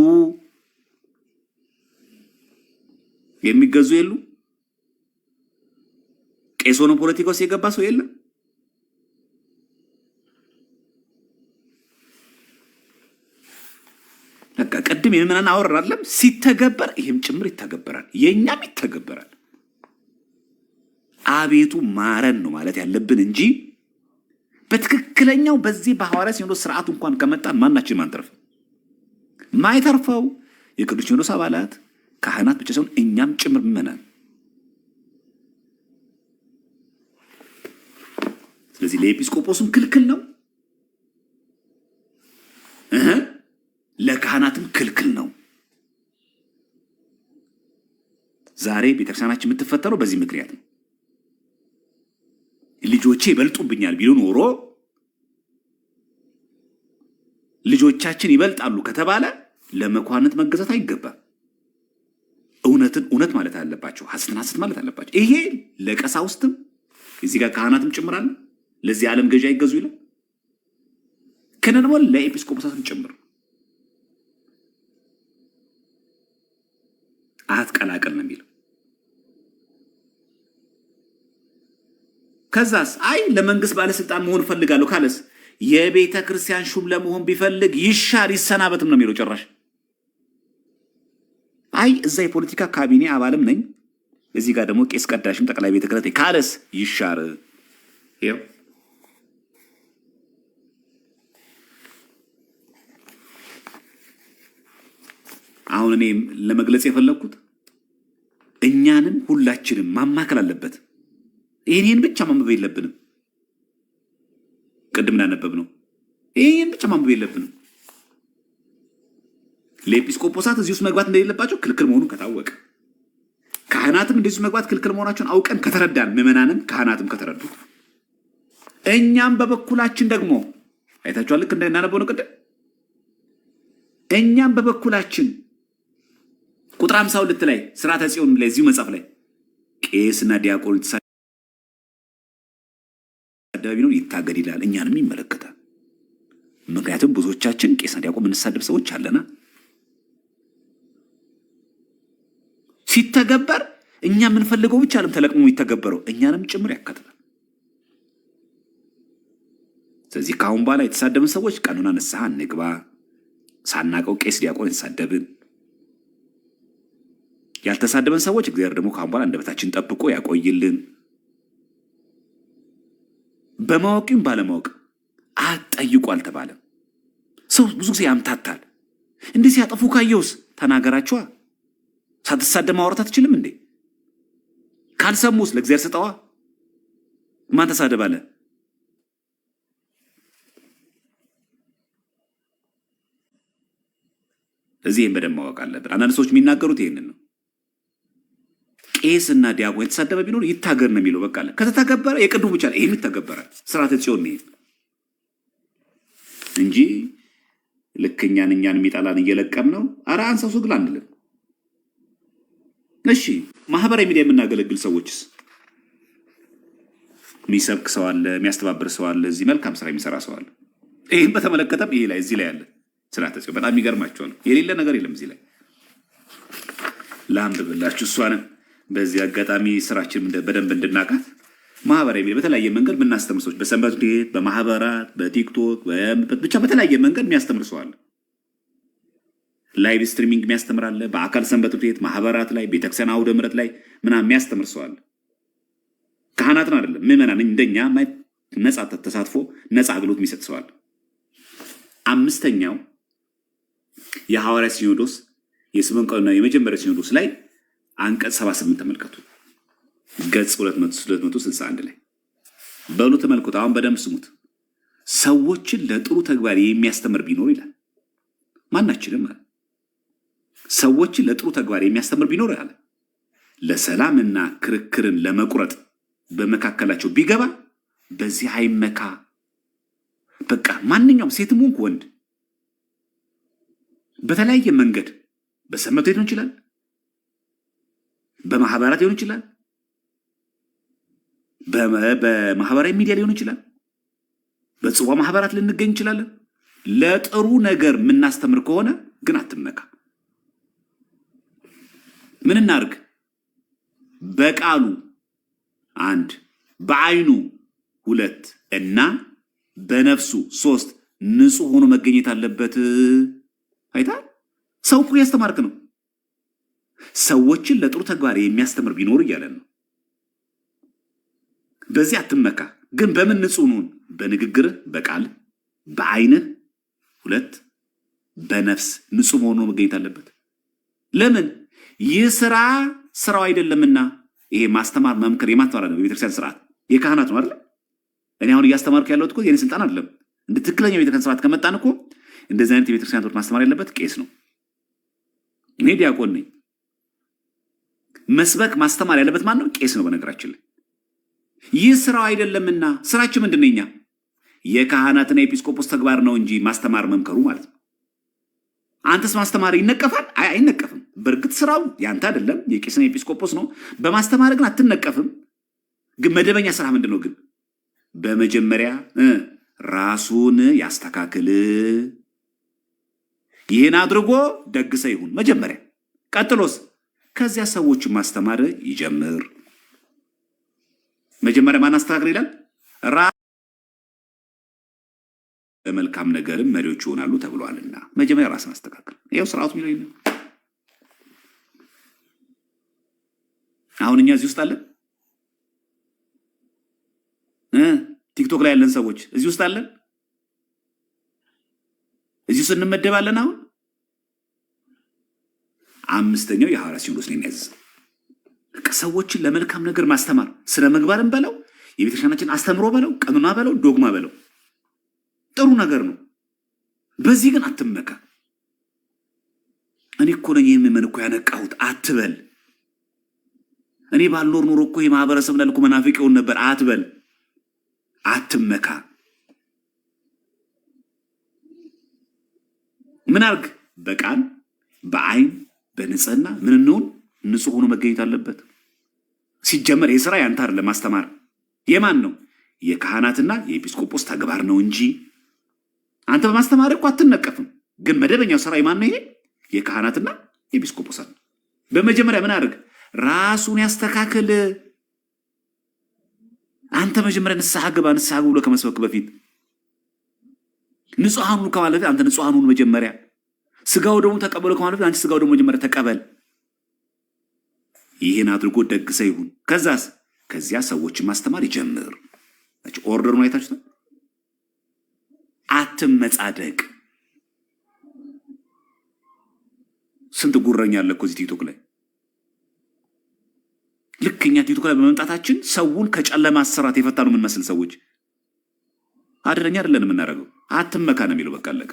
የሚገዙ የሉ። ቄስ ሆኖ ፖለቲካ ውስጥ የገባ ሰው የለም። በቃ ቅድም የምናን አወራለም ሲተገበር ይሄም ጭምር ይተገበራል፣ የኛም ይተገበራል። አቤቱ ማረን ነው ማለት ያለብን እንጂ በትክክለኛው በዚህ በሐዋርያ ሲኖዶስ ስርዓት እንኳን ከመጣን ማናችን ማንተርፍ ማይተርፈው የቅዱስ ሲኖዶስ አባላት ካህናት ብቻ ሳይሆን እኛም ጭምር ምመናል። ስለዚህ ለኤጲስቆጶስም ክልክል ነው፣ ለካህናትም ክልክል ነው። ዛሬ ቤተክርስቲያናችን የምትፈተረው በዚህ ምክንያት ነው። ልጆቼ ይበልጡብኛል ቢሉ ኖሮ ልጆቻችን ይበልጣሉ ከተባለ ለመኳንንት መገዛት አይገባም። እውነትን እውነት ማለት አለባቸው፣ ሐሰትን ሐሰት ማለት አለባቸው። ይሄ ለቀሳውስትም እዚህ ጋር ካህናትም ጭምራል ለዚህ ዓለም ገዢ አይገዙ ይላል። ከነደሞ ለኤጲስቆጶሳትም ጭምር አትቀላቀል ነው የሚለው። ከዛስ አይ ለመንግስት ባለስልጣን መሆን ፈልጋለሁ ካለስ የቤተ ክርስቲያን ሹም ለመሆን ቢፈልግ ይሻር ይሰናበትም ነው የሚለው ጭራሽ። አይ እዛ የፖለቲካ ካቢኔ አባልም ነኝ እዚህ ጋር ደግሞ ቄስ ቀዳሽም ጠቅላይ ቤተ ክህነት ካለስ ይሻር። ይሄው አሁን እኔ ለመግለጽ የፈለኩት እኛንም ሁላችንም ማማከል አለበት። ይሄን ብቻ ማንበብ የለብንም። ቅድም እናነበብ ነው። ይሄን ብቻ ማንበብ የለብንም። ለኤጲስቆጶሳት እዚህ ውስጥ መግባት እንደሌለባቸው ክልክል መሆኑን ከታወቀ ካህናትም እንደዚህ መግባት ክልክል መሆናቸውን አውቀን ከተረዳን ምዕመናንም ካህናትም ከተረዱ እኛም በበኩላችን ደግሞ አይታችኋል። ልክ እንደናነበው ነው ቅድም እኛም በበኩላችን ቁጥር 52 ላይ ሥርዓተ ጽዮን ላይ እዚሁ መጽሐፍ ላይ ቄስና ዲያቆን ተሳዳቢ ነው ይታገድ ይላል። እኛንም ይመለከታል። ምክንያቱም ብዙዎቻችን ቄስና ዲያቆን የምንሳደብ ሰዎች አለና ሲተገበር እኛ የምንፈልገው ብቻ አለም ተለቅሞ ይተገበረው እኛንም ጭምር ያካትታል። ስለዚህ ከአሁን በኋላ የተሳደብን ሰዎች ቀኖና ንስሐ እንግባ። ሳናቀው ቄስ ዲያቆን የተሳደብን ያልተሳደበን ሰዎች እግዚአብሔር ደግሞ ከአሁን በኋላ አንደበታችን ጠብቆ ያቆይልን። በማወቅም ባለማወቅ አትጠይቁ አልተባለም። ሰው ብዙ ጊዜ ያምታታል። እንዲህ ሲያጠፉ ካየውስ ተናገራቸዋ። ሳትሳደብ ማውራት አትችልም እንዴ? ካልሰሙስ ለእግዚአብሔር ስጠዋ። ማን ተሳደባለ? እዚህም በደንብ ማወቅ አለብን። አንዳንድ ሰዎች የሚናገሩት ይሄንን ነው። ቄስና ዲያቆን የተሳደበ ቢኖር ይታገር ነው የሚለው። በቃ ከተተገበረ የቅዱ ብቻ ነው። ይሄም ይተገበራል። ስርዓተ ጽዮን ነው እንጂ ልክኛን የሚጣላን እየለቀም ነው። ኧረ አንሰው ስግል አንልም። እሺ ማህበራዊ ሚዲያ የምናገለግል ሰዎችስ? የሚሰብክ ሰው አለ፣ የሚያስተባብር ሰው አለ፣ እዚህ መልካም ስራ የሚሰራ ሰው አለ። ይህም በተመለከተም ይሄ ላይ እዚህ ላይ አለ ስርዓተ ጽዮን። በጣም የሚገርማቸው ነው። የሌለ ነገር የለም እዚህ ላይ። ላንብብላችሁ እሷንም በዚህ አጋጣሚ ስራችን በደንብ እንድናቃት። ማህበራዊ ሚዲያ በተለያየ መንገድ የምናስተምር ሰዎች በሰንበት ቤት፣ በማህበራት፣ በቲክቶክ ብቻ በተለያየ መንገድ የሚያስተምር ሰው አለ። ላይቭ ስትሪሚንግ የሚያስተምር አለ። በአካል ሰንበት ቤት ማህበራት ላይ ቤተክርስቲያን አውደ ምሕረት ላይ ምናምን የሚያስተምር ሰው አለ። ካህናትን አይደለም ምዕመናን እንደኛ ነፃ ተሳትፎ ነፃ አገልግሎት የሚሰጥ ሰው አለ። አምስተኛው የሐዋርያ ሲኖዶስ የስምዖን ቀኖና የመጀመሪያ ሲኖዶስ ላይ አንቀጽ 78 ተመልከቱ። ገጽ 261 ላይ በሉ ተመልከቱ። አሁን በደንብ ስሙት። ሰዎችን ለጥሩ ተግባር የሚያስተምር ቢኖር ይላል። ማናችንም ማለት ሰዎችን ለጥሩ ተግባር የሚያስተምር ቢኖር ያለ ለሰላምና ክርክርን ለመቁረጥ በመካከላቸው ቢገባ በዚህ አይመካ። በቃ ማንኛውም ሴትም ሆንክ ወንድ በተለያየ መንገድ በሰንበት ቤት ሊሆን ይችላል፣ በማህበራት ሊሆን ይችላል፣ በማህበራዊ ሚዲያ ሊሆን ይችላል፣ በጽዋ ማህበራት ልንገኝ እንችላለን። ለጥሩ ነገር የምናስተምር ከሆነ ግን አትመካ። ምን እናርግ? በቃሉ 1 በአይኑ 2 እና በነፍሱ 3 ንጹህ ሆኖ መገኘት አለበት። አይታ ሰው እኮ ያስተማርክ ነው። ሰዎችን ለጥሩ ተግባር የሚያስተምር ቢኖር እያለን ነው። በዚህ አትመካ። ግን በምን ንጹህ ነውን? በንግግር በቃል በአይንህ 2 በነፍስ ንጹህ ሆኖ መገኘት አለበት። ለምን? ይህ ስራው አይደለምና። ይሄ ማስተማር መምከር የማስተማር ነው። የቤተክርስቲያን ስርዓት የካህናት ነው አይደል? እኔ አሁን እያስተማርኩ ያለሁት እኮ የኔ ስልጣን አይደለም። እንደ ትክክለኛ የቤተክርስቲያን ስርዓት ከመጣን እኮ እንደዚህ አይነት የቤተክርስቲያን ትምህርት ማስተማር ያለበት ቄስ ነው። እኔ ዲያቆን ነኝ። መስበክ ማስተማር ያለበት ማን ነው? ቄስ ነው። በነገራችን ላይ ይህ ስራው አይደለምና። ስራችን ምንድነው? እኛ የካህናትና የኤጲስቆጶስ ተግባር ነው እንጂ ማስተማር መምከሩ ማለት ነው። አንተስ ማስተማር ይነቀፋል? አይነቀፍም። በእርግጥ ስራው ያንተ አይደለም፣ የቄስና የኤጲስቆጶስ ነው። በማስተማር ግን አትነቀፍም። ግን መደበኛ ስራ ምንድነው? ግን በመጀመሪያ ራሱን ያስተካክል። ይህን አድርጎ ደግሰ ይሁን መጀመሪያ። ቀጥሎስ ከዚያ ሰዎችን ማስተማር ይጀምር። መጀመሪያ ማን አስተካክል ይላል? በመልካም ነገርም መሪዎች ይሆናሉ ተብሏልና መጀመሪያ ራስን አስተካክል። ይሄው ስርዓቱ የሚለው ይሄን። አሁን እኛ እዚህ ውስጥ አለን፣ ቲክቶክ ላይ ያለን ሰዎች እዚህ ውስጥ አለን፣ እዚህ ውስጥ እንመደባለን። አሁን አምስተኛው የሐዋርያ ሲኖዶስ ነው የሚያዝዘው። ሰዎችን ለመልካም ነገር ማስተማር፣ ስነ ምግባርን በለው፣ የቤተክርስቲያናችን አስተምሮ በለው፣ ቀኖና በለው፣ ዶግማ በለው ጥሩ ነገር ነው። በዚህ ግን አትመካ። እኔ እኮ ነኝ የምመን እኮ ያነቃሁት አትበል። እኔ ባልኖር ኖሮ እኮ የማህበረሰብ ላይ እኮ መናፍቅ ይሆን ነበር አትበል። አትመካ። ምን አርግ? በቃል በአይን በንጽህና ምን እንሆን? ንጹህ ሆኖ መገኘት አለበት። ሲጀመር የሥራ ያንተ አይደለም ማስተማር። የማን ነው? የካህናትና የኤጲስቆጶስ ተግባር ነው እንጂ አንተ በማስተማር እኮ አትነቀፍም። ግን መደበኛው ስራ የማን ነው? ይሄ የካህናትና የኤጲስቆጶሳት። በመጀመሪያ ምን አድርግ? ራሱን ያስተካክል። አንተ መጀመሪያ ንስሐ ግባ። ንስሐ ብሎ ከመስበክ በፊት ንጹሐን ሁኑ ከማለት አንተ ንጹሐን ሁኑ መጀመሪያ። ስጋው ደግሞ ተቀበሉ ከማለት አንተ ስጋው ደግሞ መጀመሪያ ተቀበል። ይሄን አድርጎ ደግሰ ይሁን። ከዚያ ሰዎችን ማስተማር ይጀምር። ኦርደሩን አይታችሁታል። አትመጻደቅ። ስንት ጉረኛ አለ እኮ እዚህ ቲክቶክ ላይ። ልክ እኛ ቲክቶክ ላይ በመምጣታችን ሰውን ከጨለማ አሰራት የፈታ ነው የምንመስል ሰዎች አደረኛ አይደለን የምናደርገው። አትመካ ነው የሚለው። በቃ አለቀ።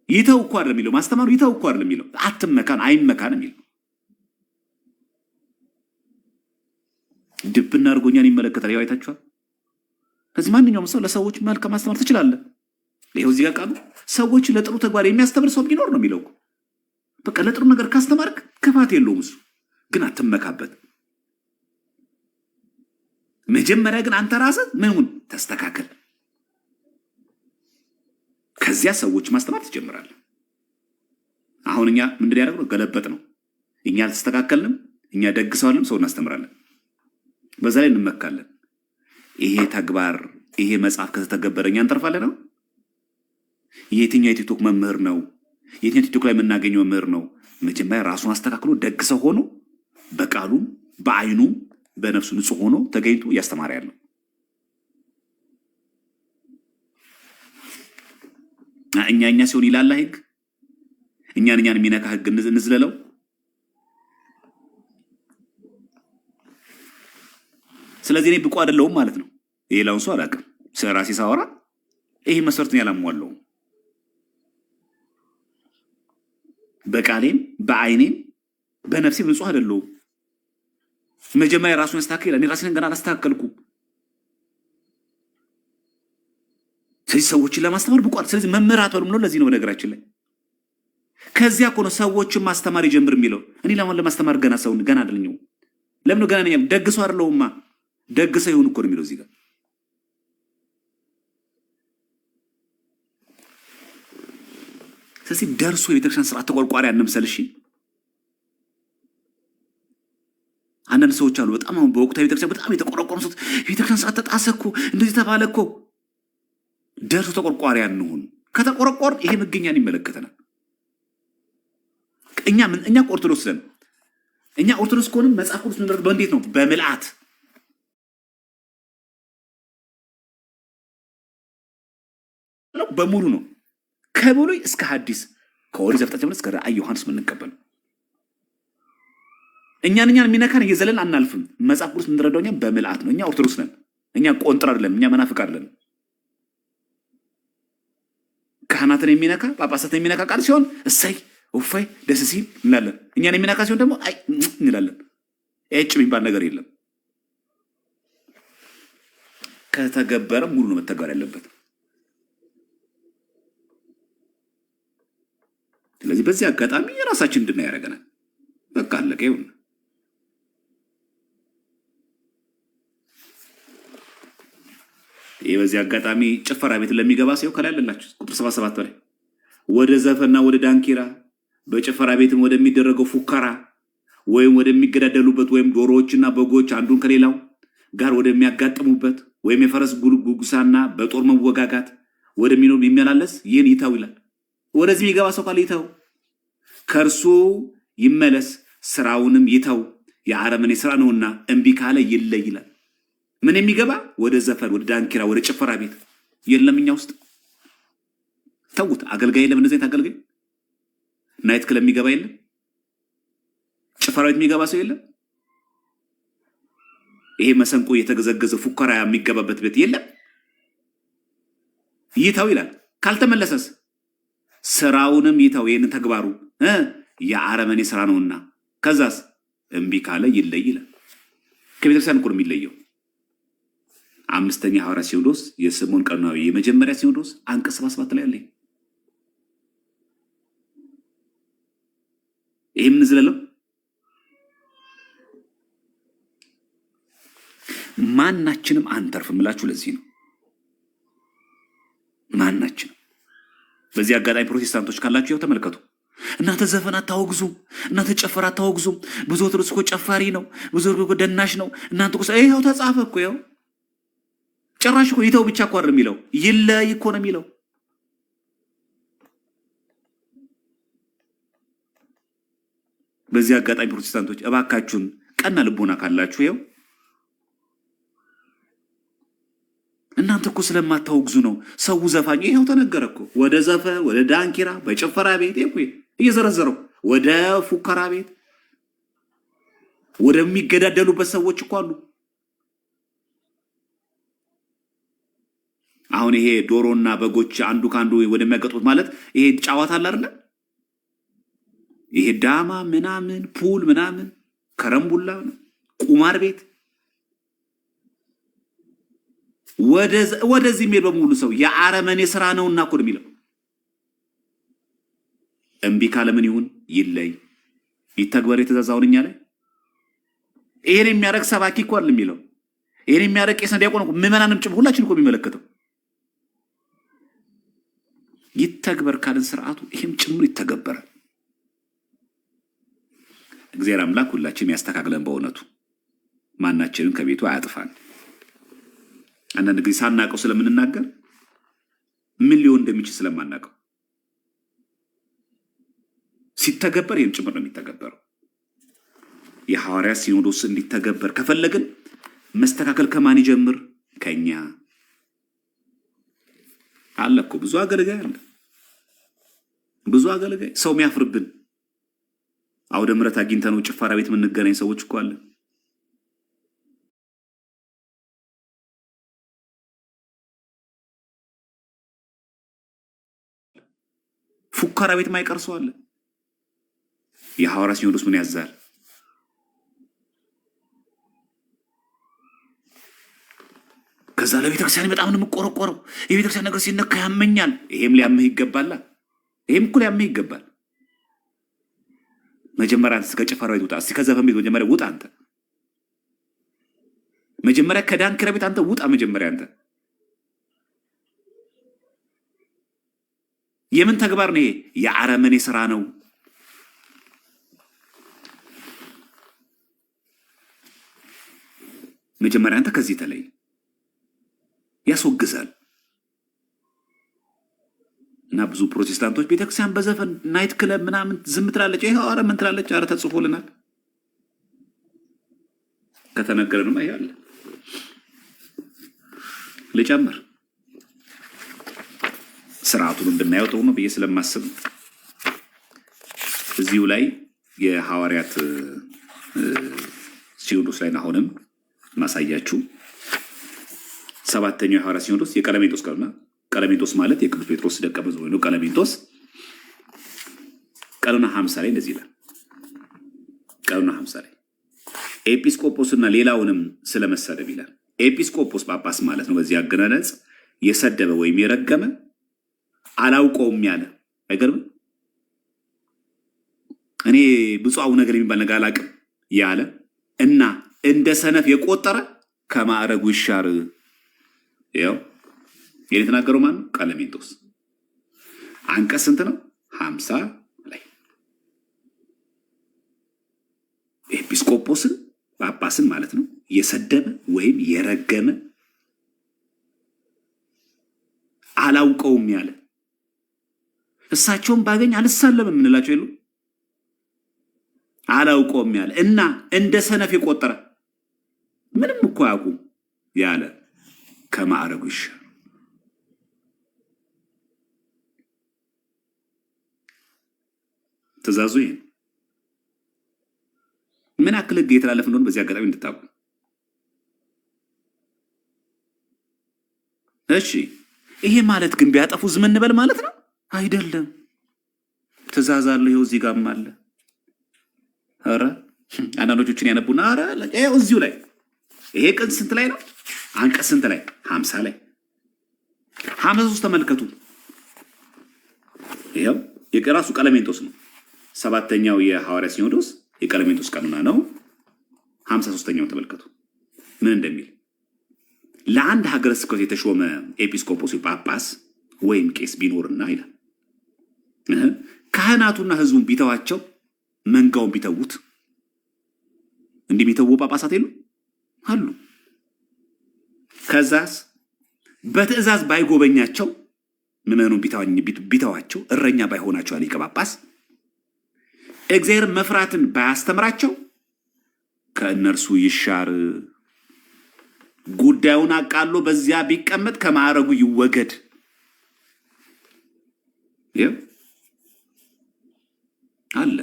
ይተው እኮ አይደለም የሚለው ማስተማሩ። ይተው እኮ አይደለም የሚለው አትመካን፣ አይመካን የሚለው ድብና አድርጎኛን ይመለከታል። ያው አይታችኋል። ከዚህ ማንኛውም ሰው ለሰዎች መልካም ማስተማር ትችላለህ። ይኸው እዚህ ጋር ቃሉ ሰዎች ለጥሩ ተግባር የሚያስተምር ሰው ቢኖር ነው የሚለው። በቃ ለጥሩ ነገር ካስተማርክ ክፋት የለውም እሱ። ግን አትመካበት። መጀመሪያ ግን አንተ ራስህ ምንሁን ተስተካከል። ከዚያ ሰዎች ማስተማር ትጀምራለህ። አሁን እኛ ምንድን ያደረግነው ገለበጥ ነው። እኛ አልተስተካከልንም። እኛ ደግሰዋልም ሰው እናስተምራለን። በዛ ላይ እንመካለን። ይሄ ተግባር ይሄ መጽሐፍ ከተተገበረ እኛ እንተርፋለን ነው። የትኛው የቲክቶክ መምህር ነው? የትኛው ቲክቶክ ላይ የምናገኘው መምህር ነው? መጀመሪያ ራሱን አስተካክሎ ደግ ሰው ሆኖ በቃሉም በአይኑም በነፍሱ ንጹህ ሆኖ ተገኝቶ እያስተማረ ያለው። እኛ ሲሆን ይላል ህግ፣ እኛን የሚነካ ህግ እንዝለለው። ስለዚህ እኔ ብቁ አይደለሁም ማለት ነው። ሌላውን ሰው አላውቅም። ስለ ራሴ ሳወራ ይሄ መስፈርትን ያላሟላው በቃሌም በአይኔም በነፍሴም ንጹህ አይደለሁም። መጀመሪያ ራሱን ያስተካክል። እኔ ራሴን ገና አላስተካከልኩም። ስለዚህ ሰዎችን ለማስተማር ብቁ አይደል። ስለዚህ መምህር አትበሉም ነው። ለዚህ ነው በነገራችን ላይ ከዚያ እኮ ነው ሰዎችን ማስተማር ይጀምር የሚለው። እኔ ለማስተማር ገና ሰውን ገና አይደለኝም። ለምን ነው ገና ነኝ? ደግ ሰው አይደለሁማ። ደግ ሰው ይሁን እኮ ነው የሚለው እዚህ ጋር። ስለዚህ ደርሶ የቤተክርስቲያን ስርዓት ተቆርቋሪ አንምሰል። እሺ አንዳንድ ሰዎች አሉ በጣም አሁን በወቅታዊ ቤተክርስቲያን በጣም የተቆረቆሩ ሰዎች ቤተክርስቲያን ስርዓት ተጣሰ እኮ እንደዚህ ተባለ እኮ። ደርሶ ተቆርቋሪ አንሁን። ከተቆረቆር ይሄ መገኛን ይመለከተናል። እኛ ኦርቶዶክስ ነን። እኛ ኦርቶዶክስ ከሆነ መጽሐፍ ቅዱስ ምንድነው? በእንዴት ነው? በምልአት በሙሉ ነው። ከብሉይ እስከ ሐዲስ ከኦሪት ዘፍጥረት ጀምሮ እስከ ራዕየ ዮሐንስ የምንቀበል እኛን የሚነካን እየዘለን አናልፍም። መጽሐፍ ቅዱስ የምንረዳው እኛ በምልአት ነው። እኛ ኦርቶዶክስ ነን። እኛ ቆንጥር አይደለም። እኛ መናፍቅ አይደለም። ካህናትን የሚነካ ጳጳሳትን የሚነካ ቃል ሲሆን እሰይ ኡፋይ ደስ ሲል እንላለን። እኛን የሚነካ ሲሆን ደግሞ አይ እንላለን። እጭ የሚባል ነገር የለም። ከተገበረ ሙሉ ነው መተግበር ያለበት። ስለዚህ በዚህ አጋጣሚ የራሳችን እንድናይ ያደርገናል። በቃ አለቀ። ይሁን ይህ በዚህ አጋጣሚ ጭፈራ ቤት ለሚገባ ሰው ከላይ አለላችሁ ቁጥር 77 ላይ ወደ ዘፈና ወደ ዳንኪራ በጭፈራ ቤትም ወደሚደረገው ፉከራ ወይም ወደሚገዳደሉበት ወይም ዶሮዎችና በጎች አንዱን ከሌላው ጋር ወደሚያጋጥሙበት ወይም የፈረስ ጉጉሳና በጦር መወጋጋት ወደሚኖር የሚመላለስ ይህን ይተው ይላል። ወደዚህ የሚገባ ሰው ካለ ይተው፣ ከእርሱ ይመለስ፣ ስራውንም ይተው፣ የአረመኔ ስራ ነውና እምቢ ካለ ይለይ ይላል። ምን የሚገባ ወደ ዘፈን ወደ ዳንኪራ ወደ ጭፈራ ቤት የለም። እኛ ውስጥ ተውት። አገልጋይ የለም። እንደዚህ አገልጋይ ናይት ክለብ የሚገባ የለም። ጭፈራ ቤት የሚገባ ሰው የለም። ይሄ መሰንቆ የተገዘገዘ ፉከራ የሚገባበት ቤት የለም። ይተው ይላል። ካልተመለሰስ ስራውንም ይተው፣ ይህንን ተግባሩ የአረመኔ ስራ ነውና፣ ከዛስ እምቢ ካለ ይለይ ይላል። ከቤተክርስቲያን እኮ ነው የሚለየው። አምስተኛ ሐዋርያ ሲኖዶስ የስምዖን ቀዳማዊ የመጀመሪያ ሲኖዶስ አንቀጽ 77 ላይ አለ። ይሄም ንዝለለው ማናችንም አንተርፍም እላችሁ ለዚህ ነው። ማናችንም በዚህ አጋጣሚ ፕሮቴስታንቶች ካላችሁ ያው ተመልከቱ። እናንተ ዘፈን አታወግዙም፣ እናንተ ጨፈራ አታወግዙም። ብዙ ኦርቶዶክስ እኮ ጨፋሪ ነው፣ ብዙ እኮ ደናሽ ነው። እናንተ እኮ ይኸው ተጻፈ እኮ ይኸው ጭራሽ እኮ ይተው ብቻ እኮ አይደለም የሚለው ይለይ እኮ ነው የሚለው። በዚህ አጋጣሚ ፕሮቴስታንቶች እባካችሁን ቀና ልቦና ካላችሁ ይኸው እናንተ እኮ ስለማታወግዙ ነው። ሰው ዘፋኝ ይኸው ተነገረ እኮ ወደ ዘፈን፣ ወደ ዳንኪራ፣ በጭፈራ ቤት እየዘረዘረው ወደ ፉከራ ቤት ወደሚገዳደሉበት ሰዎች እኮ አሉ። አሁን ይሄ ዶሮና በጎች አንዱ ካንዱ ወደሚያገጡት ማለት ይሄ ጫዋታ አለ አይደል? ይሄ ዳማ ምናምን ፑል ምናምን ከረምቡላ ቁማር ቤት ወደዚህ የሚሄድ በሙሉ ሰው የአረመኔ ስራ ነውና እኮ ነው የሚለው። እምቢ ካለ ምን ይሁን? ይለይ፣ ይተግበር የተዛዛውን እኛ ላይ። ይሄን የሚያደርግ ሰባኪ እኮ አይደል የሚለው። ይሄን የሚያደርግ ቄስ ዲያቆን እኮ ምዕመናንም ጭምር ሁላችን እኮ የሚመለከተው። ይተግበር ካልን ስርዓቱ ይሄም ጭምር ይተገበራል። እግዚአብሔር አምላክ ሁላችንም ያስተካክለን። በእውነቱ ማናችንም ከቤቱ አያጥፋን። አንዳንድ ጊዜ ሳናቀው ስለምንናገር ምን ሊሆን እንደሚችል ስለማናቀው ሲተገበር ይሄም ጭምር ነው የሚተገበረው። የሐዋርያት ሲኖዶስ እንዲተገበር ከፈለግን መስተካከል ከማን ይጀምር? ከኛ አለ እኮ ብዙ አገልጋይ አለ፣ ብዙ አገልጋይ ሰው የሚያፍርብን አውደ ምሕረት አግኝተነው ጭፈራ ቤት የምንገናኝ ሰዎች እኮ አለ። ፉከራ ቤት ማይቀር ሰው አለ። የሐዋርያት ሲኖዶስ ምን ያዛል? ከዛ ለቤተክርስቲያን በጣም ነው የምቆረቆረው። የቤተክርስቲያን ነገር ሲነካ ያመኛል። ይሄም ሊያምህ ይገባል። ይሄም እኮ ሊያምህ ይገባል። መጀመሪያ አንተ ከጭፈራ ቤት ውጣ። እስቲ ከዘፈን ቤት መጀመሪያ ውጣ። አንተ መጀመሪያ ከዳንኪራ ቤት አንተ ውጣ። መጀመሪያ አንተ የምን ተግባር ነው ይሄ? የአረመኔ ስራ ነው። መጀመሪያ አንተ ከዚህ ተለይ። ያስወግዛል። እና ብዙ ፕሮቴስታንቶች ቤተክርስቲያን በዘፈን ናይት ክለብ ምናምን ዝም ትላለች። ይሄ አረ ምን ትላለች? አረ ተጽፎልናል። ከተነገረንም ይሄ አለ። ልጨምር ስርዓቱን እንድናየው ጥሩ ነው ብዬ ስለማስብ እዚሁ ላይ የሐዋርያት ሲኖዶስ ላይ አሁንም ማሳያችሁ ሰባተኛው የሐዋርያት ሲኖዶስ የቀለሜንጦስ ቀኑና ቀለሜንጦስ ማለት የቅዱስ ጴጥሮስ ደቀ መዝሙር ነው። ቀለሜንጦስ ቀኑና 50 ላይ እንደዚህ ይላል። ቀኑና 50 ላይ ኤጲስቆጶስና ሌላውንም ስለመሰደብ ይላል። ኤጲስቆጶስ ጳጳስ ማለት ነው። በዚህ አገናነጽ የሰደበ ወይም የረገመ አላውቀውም ያለ አይገርም። እኔ ብፁዕ አቡነ ነገር የሚባል ነገር አላውቅም ያለ እና እንደ ሰነፍ የቆጠረ ከማዕረጉ ይሻር። ያው የተናገረው ማን ነው? ቀለሜንጦስ። አንቀጽ ስንት ነው? 50 ላይ ኤጲስቆጶስን ጳጳስን ማለት ነው የሰደበ ወይም የረገመ አላውቀውም ያለ እሳቸውን ባገኝ አልሳለም የምንላቸው የሉ አላውቀውም ያለ እና እንደ ሰነፍ የቆጠረ ምንም እኮ አያውቁም ያለ ከማዕረጉ ይሻር። ትእዛዙ ይሄ ምን ያክል ሕግ የተላለፈ እንደሆነ በዚህ አጋጣሚ እንድታውቁ። እሺ ይሄ ማለት ግን ቢያጠፉ ዝም እንበል ማለት ነው አይደለም። ትእዛዝ አለ። ይኸው እዚህ ጋርም አለ። ኧረ አንዳንዶቹን ያነቡና ኧረ ይኸው እዚሁ ላይ ይሄ ቀን ስንት ላይ ነው? አንቀጽ ስንት ላይ? 50 ላይ 53 ተመልከቱ። ይኸው የራሱ ቀለሜንጦስ ነው። ሰባተኛው የሐዋርያት ሲኖዶስ የቀለሜንጦስ ቀኑና ነው። 53ኛው ተመልከቱ ምን እንደሚል። ለአንድ ሀገረ ስብከት የተሾመ ኤጲስቆጶስ ጳጳስ ወይም ቄስ ቢኖርና ይላል ካህናቱና ሕዝቡን ቢተዋቸው መንጋውን ቢተዉት እንደሚተው ጳጳሳት የሉ አሉ። ከዛስ በትእዛዝ ባይጎበኛቸው ምዕመኑን ቢተዋቸው እረኛ ባይሆናቸው ሊቀ ጳጳስ እግዚአብሔር መፍራትን ባያስተምራቸው ከእነርሱ ይሻር። ጉዳዩን አቃሎ በዚያ ቢቀመጥ ከማዕረጉ ይወገድ። አለ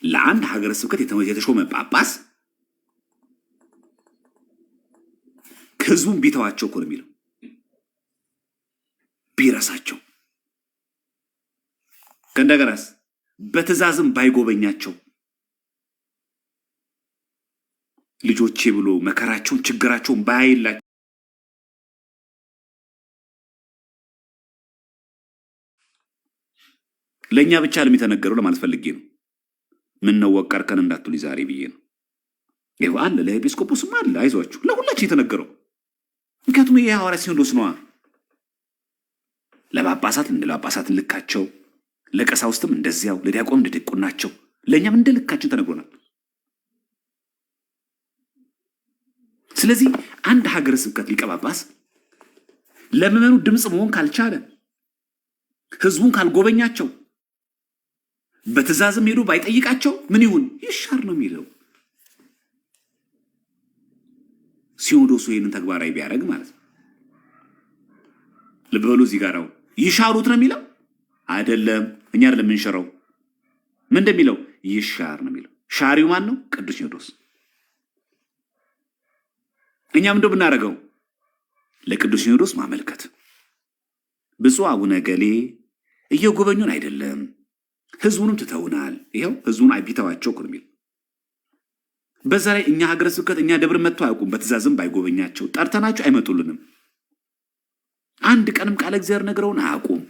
ለአንድ ሀገረ ስብከት የተሾመ ጳጳስ ህዝቡን ቢተዋቸው እኮ ነው የሚለው፣ ቢረሳቸው፣ ከእንደገናስ በትእዛዝም ባይጎበኛቸው፣ ልጆቼ ብሎ መከራቸውን ችግራቸውን ባያይላቸው፣ ለእኛ ብቻ ለሚተነገረው ለማለት ፈልጌ ነው። ምን ነው ወቀርከን እንዳትሉኝ ዛሬ ብዬ ነው። ይኸው አለ ለኤጲስቆጶስም አለ፣ አይዟችሁ፣ ለሁላችን የተነገረው። ምክንያቱም ይሄ ሐዋርያ ሲኖዶስ ነዋ። ለጳጳሳት እንደ ጳጳሳት ልካቸው፣ ለቀሳውስትም እንደዚያው፣ ለዲያቆን እንደ ዲቁናቸው፣ ለእኛም እንደ ልካችን ተነግሮናል። ስለዚህ አንድ ሀገረ ስብከት ሊቀ ጳጳስ ለምዕመኑ ድምፅ መሆን ካልቻለ፣ ህዝቡን ካልጎበኛቸው፣ በትእዛዝም ሄዱ ባይጠይቃቸው ምን ይሁን? ይሻር ነው የሚለው። ሲኖዶሱ ይህንን ተግባራዊ ቢያደርግ ማለት ነው። ልብ በሉ እዚህ ጋር ይሻሩት ነው የሚለው አይደለም። እኛ አይደለም የምንሽረው። ምን እንደሚለው ይሻር ነው የሚለው። ሻሪው ማን ነው? ቅዱስ ሲኖዶስ። እኛም እንደው ብናደርገው ለቅዱስ ሲኖዶስ ማመልከት፣ ብፁዕ አቡነ ገሌ እየጎበኙን አይደለም፣ ህዝቡንም ትተውናል። ይኸው ህዝቡን ቢተዋቸው እኮ ነው የሚለው። በዛ ላይ እኛ ሀገረ ስብከት እኛ ደብር መጥቶ አያውቁም። በትእዛዝም ባይጎበኛቸው፣ ጠርተናቸው አይመጡልንም። አንድ ቀንም ቃለ እግዚአብሔር ነግረውን አያውቁም።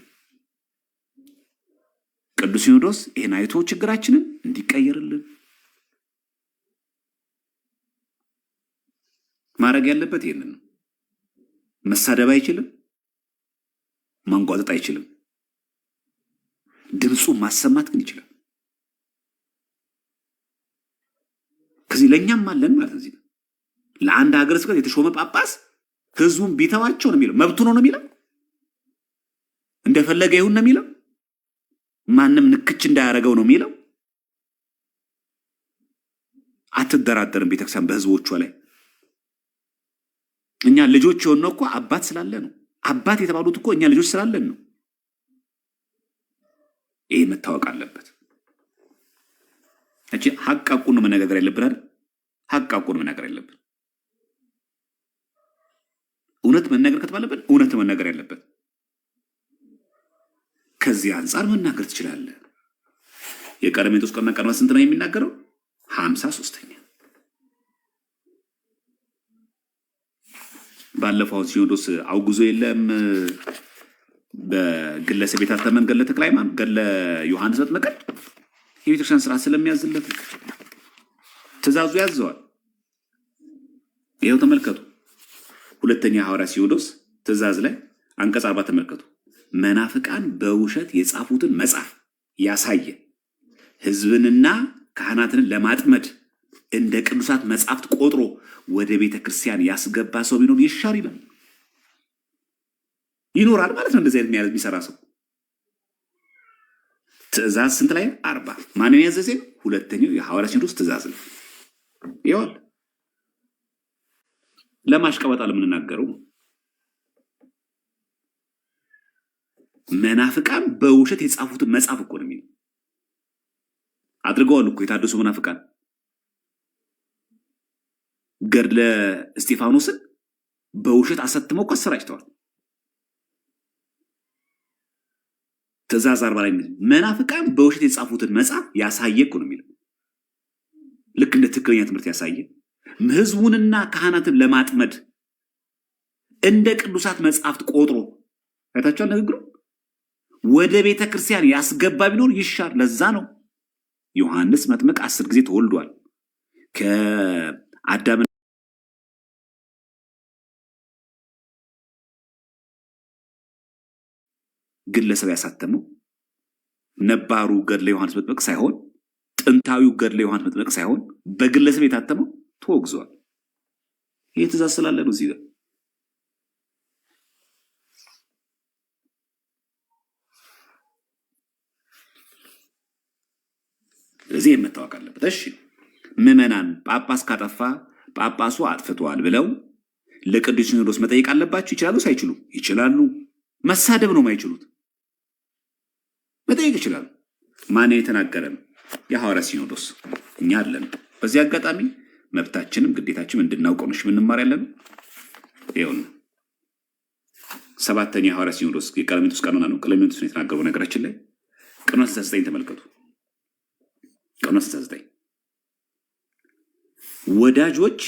ቅዱስ ሲኖዶስ ይህን አይቶ ችግራችንን እንዲቀየርልን ማድረግ ያለበት ይህንን ነው። መሳደብ አይችልም፣ ማንጓጠጥ አይችልም። ድምፁ ማሰማት ግን ይችላል። ከዚህ ለእኛም አለን ማለት ነው። እዚህ ለአንድ ሀገረ ስብከት የተሾመ ጳጳስ ህዝቡን ቢተዋቸው ነው የሚለው። መብቱ ነው የሚለው። እንደፈለገ ይሁን ነው የሚለው። ማንም ንክች እንዳያደርገው ነው የሚለው። አትደራደርም ቤተክርስቲያን በህዝቦቿ ላይ። እኛ ልጆች የሆነው እኮ አባት ስላለ ነው። አባት የተባሉት እኮ እኛ ልጆች ስላለን ነው። ይሄ መታወቅ አለበት። እቺ ሐቃቁን መነጋገር ያለብን አይደል? ሐቃቁን መነጋገር ያለብን። እውነት መነገር ከተባለብን እውነት መነገር ያለበት። ከዚህ አንፃር መናገር ትችላለህ። የቀለሜንጦስ ቀኖና ቀኖና ስንት ነው የሚናገረው? 53ኛ። ባለፈው ሲኖዶስ አውግዞ የለም በግለሰብ የታተመን ገድለ ተክለ ሃይማኖት፣ ገድለ ዮሐንስ መጥምቅ የቤተክርስቲያን ስርዓት ስለሚያዝለት ትእዛዙ ያዘዋል። ይኸው ተመልከቱ። ሁለተኛ ሐዋርያ ሲኖዶስ ትእዛዝ ላይ አንቀጽ 40 ተመልከቱ። መናፍቃን በውሸት የጻፉትን መጽሐፍ ያሳየ ህዝብንና ካህናትን ለማጥመድ እንደ ቅዱሳት መጽሐፍት ቆጥሮ ወደ ቤተ ክርስቲያን ያስገባ ሰው ቢኖር ይሻር ይላል። ይኖራል ማለት ነው። እንደዚህ አይነት የሚሰራ ሰው ትእዛዝ ስንት ላይ? 40 ማንን ያዘዘ? ሁለተኛው የሐዋርያ ሲኖዶስ ትእዛዝ ነው። ይኸውል ለማሽቀበጣ ለምንናገረው መናፍቃን በውሸት የጻፉትን መጽሐፍ እኮ ነው የሚለው። አድርገዋል እኮ የታደሱ መናፍቃን ገድለ እስጢፋኖስን በውሸት አሰትመው እኮ አሰራጭተዋል። ትእዛዝ 40 ላይ መናፍቃን በውሸት የጻፉትን መጽሐፍ ያሳየ እኮ ነው የሚለው። ልክ እንደ ትክክለኛ ትምህርት ያሳየ ህዝቡንና ካህናትን ለማጥመድ እንደ ቅዱሳት መጽሐፍት ቆጥሮ አይታችኋል። ንግግሩ ወደ ቤተ ክርስቲያን ያስገባ ቢኖር ይሻር። ለዛ ነው ዮሐንስ መጥምቅ 10 ጊዜ ተወልዷል። ከአዳም ግለሰብ ያሳተመው ነባሩ ገድለ ዮሐንስ መጥምቅ ሳይሆን ጥንታዊው ገድለ ዮሐንስ መጥምቅ ሳይሆን በግለሰብ የታተመው ተወግዟል። ይህ ትእዛዝ ስላለ ነው እዚህ ጋር። ስለዚህ መታወቅ አለበት። እሺ ምዕመናን ጳጳስ ካጠፋ ጳጳሱ አጥፍቷል ብለው ለቅዱስ ሲኖዶስ መጠየቅ አለባቸው። ይችላሉ ሳይችሉ? ይችላሉ። መሳደብ ነው የማይችሉት፣ መጠየቅ ይችላሉ። ማን የተናገረን? የሐዋርያት ሲኖዶስ። እኛ አለን። በዚህ አጋጣሚ መብታችንም ግዴታችንም እንድናውቀው ነው ምንማር ያለን። ይሁን ሰባተኛ የሐዋርያት ሲኖዶስ የቀለሜንጦስ ቀኖና ነው። ቀለሜንጦስ ነው የተናገረው። ነገራችን ላይ ቀኖና 69 ተመልከቱ። ቀኖና 69 ወዳጆች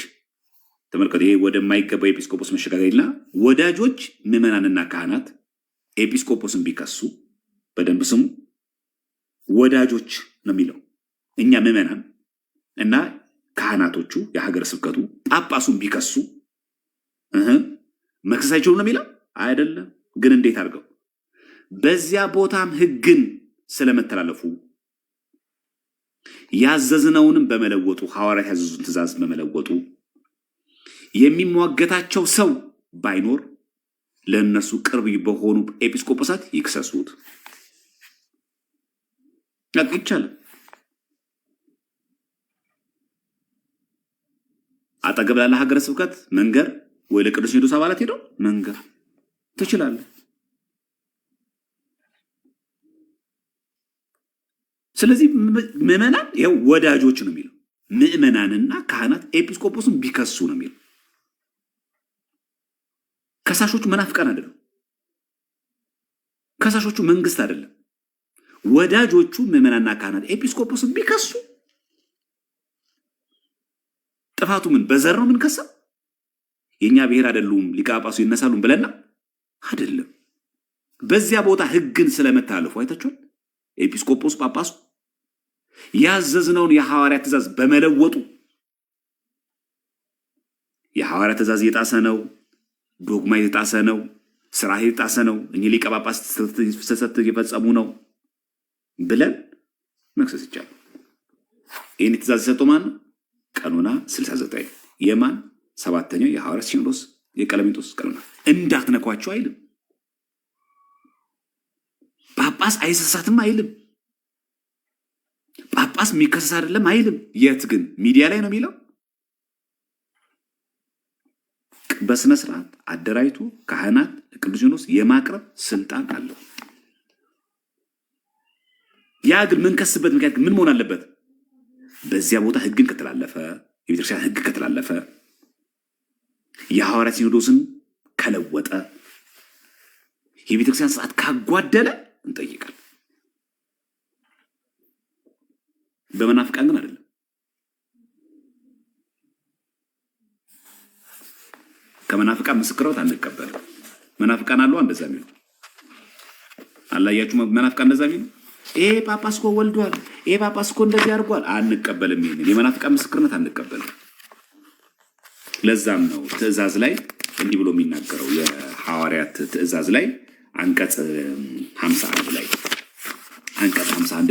ተመልከቱ። ይሄ ወደማይገባው ኤጲስቆጶስ መሸጋገሪና ወዳጆች ምዕመናንና ካህናት ኤጲስቆጶስን ቢከሱ በደንብ ስሙ። ወዳጆች ነው የሚለው። እኛ ምዕመናን እና ካህናቶቹ የሀገረ ስብከቱ ጳጳሱን ቢከሱ መክሰስ አይችሉም ነው የሚለው አይደለም። ግን እንዴት አድርገው? በዚያ ቦታም ሕግን ስለመተላለፉ ያዘዝነውንም በመለወጡ ሐዋርያት ያዘዙን ትእዛዝ በመለወጡ የሚሟገታቸው ሰው ባይኖር ለእነሱ ቅርብ በሆኑ ኤጲስቆጶሳት ይክሰሱት። ይቻላል። አጠገብ ላለ ሀገረ ስብከት መንገር ወይ ለቅዱስ ሲኖዶስ አባላት ሄደው መንገር ትችላለህ። ስለዚህ ምዕመናን ይኸው ወዳጆች ነው የሚለው። ምዕመናንና ካህናት ኤጲስቆጶስን ቢከሱ ነው የሚለው። ከሳሾቹ መናፍቃን አይደለም። ከሳሾቹ መንግስት አይደለም። ወዳጆቹ ምዕመናንና ካህናት ኤጲስቆጶስን ቢከሱ ጥፋቱ ምን? በዘር ነው ምን ከሰው? የኛ ብሔር አይደሉም ሊቀ ጳጳሱ ይነሳሉም ብለና አይደለም። በዚያ ቦታ ሕግን ስለመታለፉ አይታችኋል። ኤጲስቆጶስ ጳጳሱ ያዘዝነውን የሐዋርያት ትእዛዝ በመለወጡ የሐዋርያት ትእዛዝ የጣሰ ነው፣ ዶግማ የጣሰ ነው፣ ስርዓት የጣሰ ነው፣ እኚህ ሊቀ ጳጳስ ስህተት የፈጸሙ ነው ብለን መክሰስ ይቻላል። ይህን ትእዛዝ የሰጠው ማን ነው? ቀኖና 69 የማን? ሰባተኛው የሐዋርያት ሲኖዶስ የቀለሜንጦስ ቀኖና። እንዳትነኳቸው አይልም። ጳጳስ አይሰሳትም አይልም። ጳጳስ የሚከሰስ አይደለም አይልም። የት ግን? ሚዲያ ላይ ነው የሚለው። በስነ ስርዓት አደራጅቶ ካህናት ቅዱስ ሲኖዶስ የማቅረብ ስልጣን አለው። ያ ግን ምንከስበት ምክንያት ምን መሆን አለበት? በዚያ ቦታ ሕግን ከተላለፈ፣ የቤተክርስቲያን ሕግ ከተላለፈ፣ የሐዋርያት ሲኖዶስን ከለወጠ፣ የቤተክርስቲያን ስርዓት ካጓደለ እንጠይቃል። በመናፍቃን ግን አይደለም። ከመናፍቃን ምስክሮት አንቀበልም። መናፍቃን አሉ እንደዛ የሚሉ አላያችሁ? መናፍቃን እንደዛ የሚሉ ይሄ ጳጳስ እኮ ወልዷል፣ ይሄ ጳጳስ እኮ እንደዚህ አድርጓል። አንቀበልም። ይሄን የመናፍቃን ምስክርነት አንቀበልም። ለዛም ነው ትእዛዝ ላይ እንዲህ ብሎ የሚናገረው የሐዋርያት ትእዛዝ ላይ አንቀጽ 51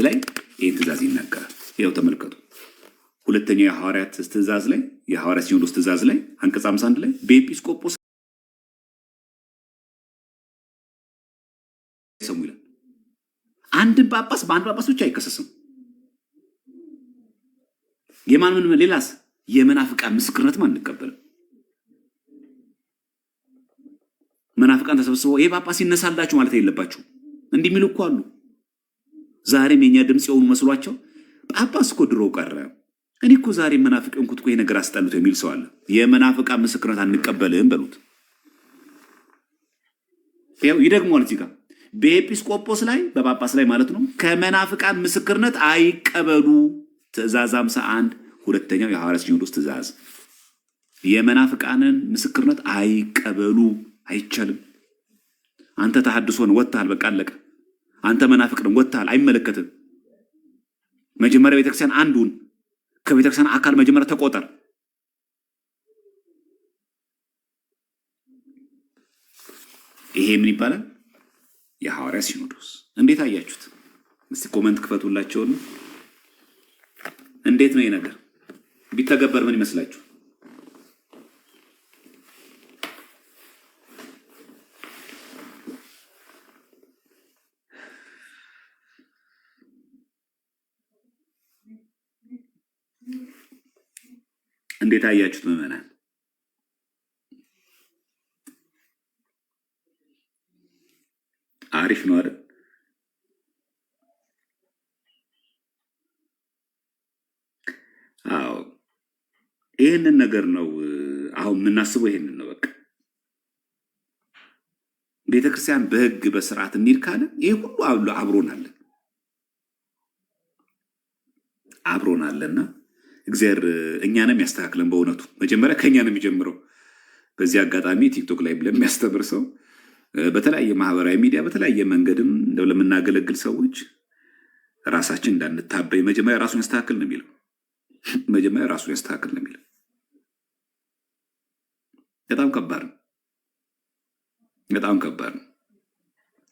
ላይ ይህን ትእዛዝ ይናገራል። ይኸው ተመልከቱ። ሁለተኛው የሐዋርያት ትእዛዝ ላይ የሐዋርያት ሲኖዶስ ትእዛዝ ላይ አንቀጽ 51 ላይ በኤጲስቆጶስ ሰሙ ይላል። አንድን ጳጳስ በአንድ ጳጳስ ብቻ አይከሰስም። የማን ሌላስ? የመናፍቃን ምስክርነትም አንቀበልም። መናፍቃን ተሰብስበው ይሄ ጳጳስ ይነሳላችሁ ማለት የለባችሁ እንዲህ የሚሉ እኮ አሉ። ዛሬም የኛ ድምፅ የሆኑ መስሏቸው ጳጳስ እኮ ድሮ ቀረ፣ እኔ እኮ ዛሬ መናፍቅ እንኩት እኮ ይሄ ነገር አስጠልቶ የሚል ሰው አለ። የመናፍቃን ምስክርነት አንቀበልም በሉት። ያው ይደግመዋል እዚህ ጋር በኤጲስቆጶስ ላይ በጳጳስ ላይ ማለት ነው። ከመናፍቃን ምስክርነት አይቀበሉ። ትእዛዝ 51 ሁለተኛው የሐዋርያት ሲኖዶስ ትእዛዝ የመናፍቃንን ምስክርነት አይቀበሉ። አይቻልም። አንተ ተሐድሶን ወጥተሃል፣ በቃ አለቀ። አንተ መናፍቅን ወጥተሃል፣ አይመለከትም። መጀመሪያ ቤተክርስቲያን አንዱን ከቤተክርስቲያን አካል መጀመሪያ ተቆጠር። ይሄ ምን ይባላል? የሐዋርያት ሲኖዶስ። እንዴት አያችሁት? እስቲ ኮሜንት ክፈቱላቸውና እንዴት ነው ይሄ ነገር ቢተገበር ምን ይመስላችሁ? እንዴት አያችሁት ምዕመናን? አሪፍ ነው አይደል? አዎ ይህንን ነገር ነው አሁን የምናስበው። ይህንን ነው በቃ ቤተክርስቲያን በህግ በስርዓት እንሂድ ካለ ይህ ሁሉ አብሮናለና እግዚአብሔር እኛንም ያስተካክለን። በእውነቱ መጀመሪያ ከኛ ነው የሚጀምረው። በዚህ አጋጣሚ ቲክቶክ ላይ ለሚያስተምር ሰው፣ በተለያየ ማህበራዊ ሚዲያ በተለያየ መንገድም እንደው ለምናገለግል ሰዎች ራሳችን እንዳንታበይ መጀመሪያ ራሱን ያስተካክል ነው የሚለው። መጀመሪያ ራሱን ያስተካክል ነው የሚለው። በጣም ከባድ ነው። በጣም ከባድ ነው።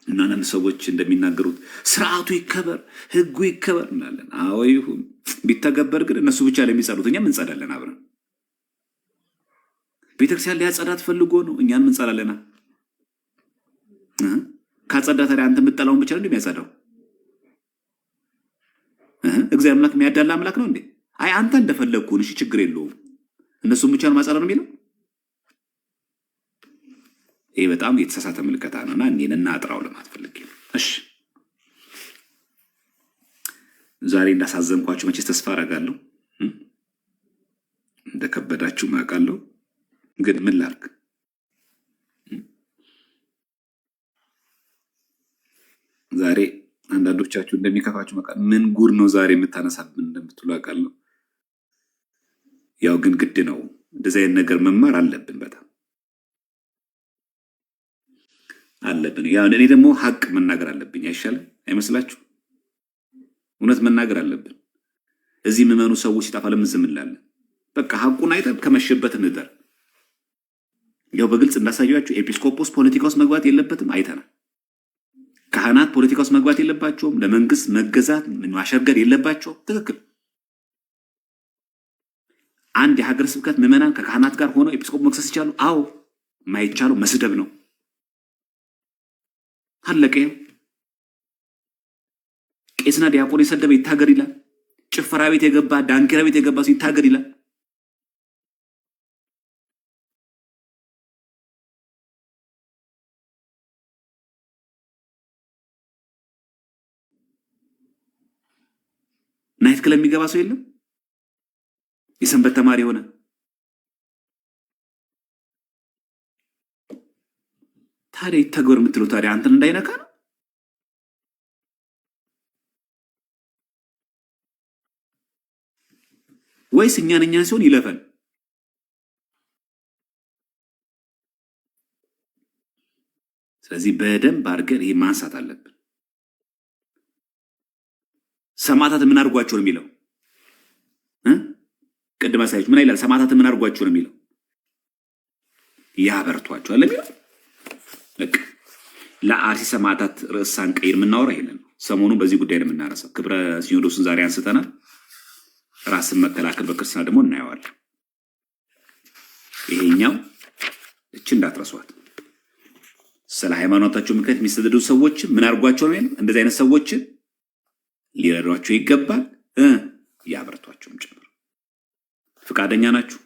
እና አንዳንድ ሰዎች እንደሚናገሩት ስርዓቱ ይከበር፣ ህጉ ይከበር እንላለን። አዎ ይሁን፣ ቢተገበር ግን እነሱ ብቻ ለሚጸዱት እኛም እንጸዳለን አብረን። ቤተክርስቲያን ሊያጸዳት ፈልጎ ነው፣ እኛም እንጸዳለና። ካጸዳ ታዲያ አንተ የምጠላውን ብቻ ነው እንደሚያጸዳው? እግዚአብሔር አምላክ የሚያዳላ አምላክ ነው እንዴ? አይ አንተ እንደፈለግኩን እሺ፣ ችግር የለውም እነሱም ብቻ ነው ማጸዳ ነው የሚለው። ይህ በጣም የተሳሳተ ምልከታ ነውና እኔን እናጥራው ለማትፈልግ። እሺ ዛሬ እንዳሳዘንኳችሁ መቼስ ተስፋ አደርጋለሁ፣ እንደከበዳችሁ ማውቃለሁ። ግን ምን ላድርግ? ዛሬ አንዳንዶቻችሁ እንደሚከፋችሁ ማውቃለሁ። ምን ጉድ ነው ዛሬ የምታነሳብን እንደምትሉ አውቃለሁ። ያው ግን ግድ ነው፣ እንደዚህ አይነት ነገር መማር አለብን፣ በጣም አለብን። ያው እኔ ደግሞ ሀቅ መናገር አለብኝ። አይሻልም? አይመስላችሁ? እውነት መናገር አለብን። እዚህ የሚመኑ ሰዎች ሲጠፋ ለምን ዝም እንላለን? በቃ ሀቁን አይተን ከመሸበት እንደር። ያው በግልጽ እንዳሳያችሁ ኤጲስቆጶስ ፖለቲካ ውስጥ መግባት የለበትም፣ አይተናል። ካህናት ፖለቲካ ውስጥ መግባት የለባቸውም፣ ለመንግስት መገዛት ማሸርገድ የለባቸውም። ትክክል። አንድ የሀገር ስብከት ምዕመናን ከካህናት ጋር ሆነው ኤጲስቆጶስ መክሰስ ይቻሉ? አዎ። ማይቻለው መስደብ ነው። አለቀ። ቄስና ዲያቆን የሰደበ ይታገር ይላል። ጭፈራ ቤት የገባ ዳንኪራ ቤት የገባ ሰው ይታገር ይላል። ናይት ክለብ የሚገባ ሰው የለም። የሰንበት ተማሪ ሆነ ታዲያ ይታገር የምትለው ታዲያ አንተን እንዳይነካ ነው? ወይስ እኛን ሲሆን ይለፈን? ስለዚህ በደንብ አድርገን ይሄ ማንሳት አለብን። ሰማዕታት ምን አድርጓቸው ነው የሚለው? ቅድም አሳያችሁ ምን ይላል? ሰማዕታት ምን አድርጓቸው ነው የሚለው? ያበርቷቸዋል የሚለው። በቃ ለአርሲ ሰማዕታት ርዕስ ሳንቀይር የምናወራ ይሄንን ነው። ሰሞኑን በዚህ ጉዳይ ነው የምናነሳው። ክብረ ሲኖዶስን ዛሬ አንስተናል። ራስን መከላከል በክርስትና ደግሞ እናየዋለን። ይሄኛው እቺ እንዳትረሷት። ስለ ሃይማኖታቸው ምክንያት የሚሰደዱ ሰዎች ምን አድርጓቸው ነው? እንደዚህ አይነት ሰዎች ሊረዷቸው ይገባል፣ ያበርቷቸውም ጭምር። ፍቃደኛ ናችሁ?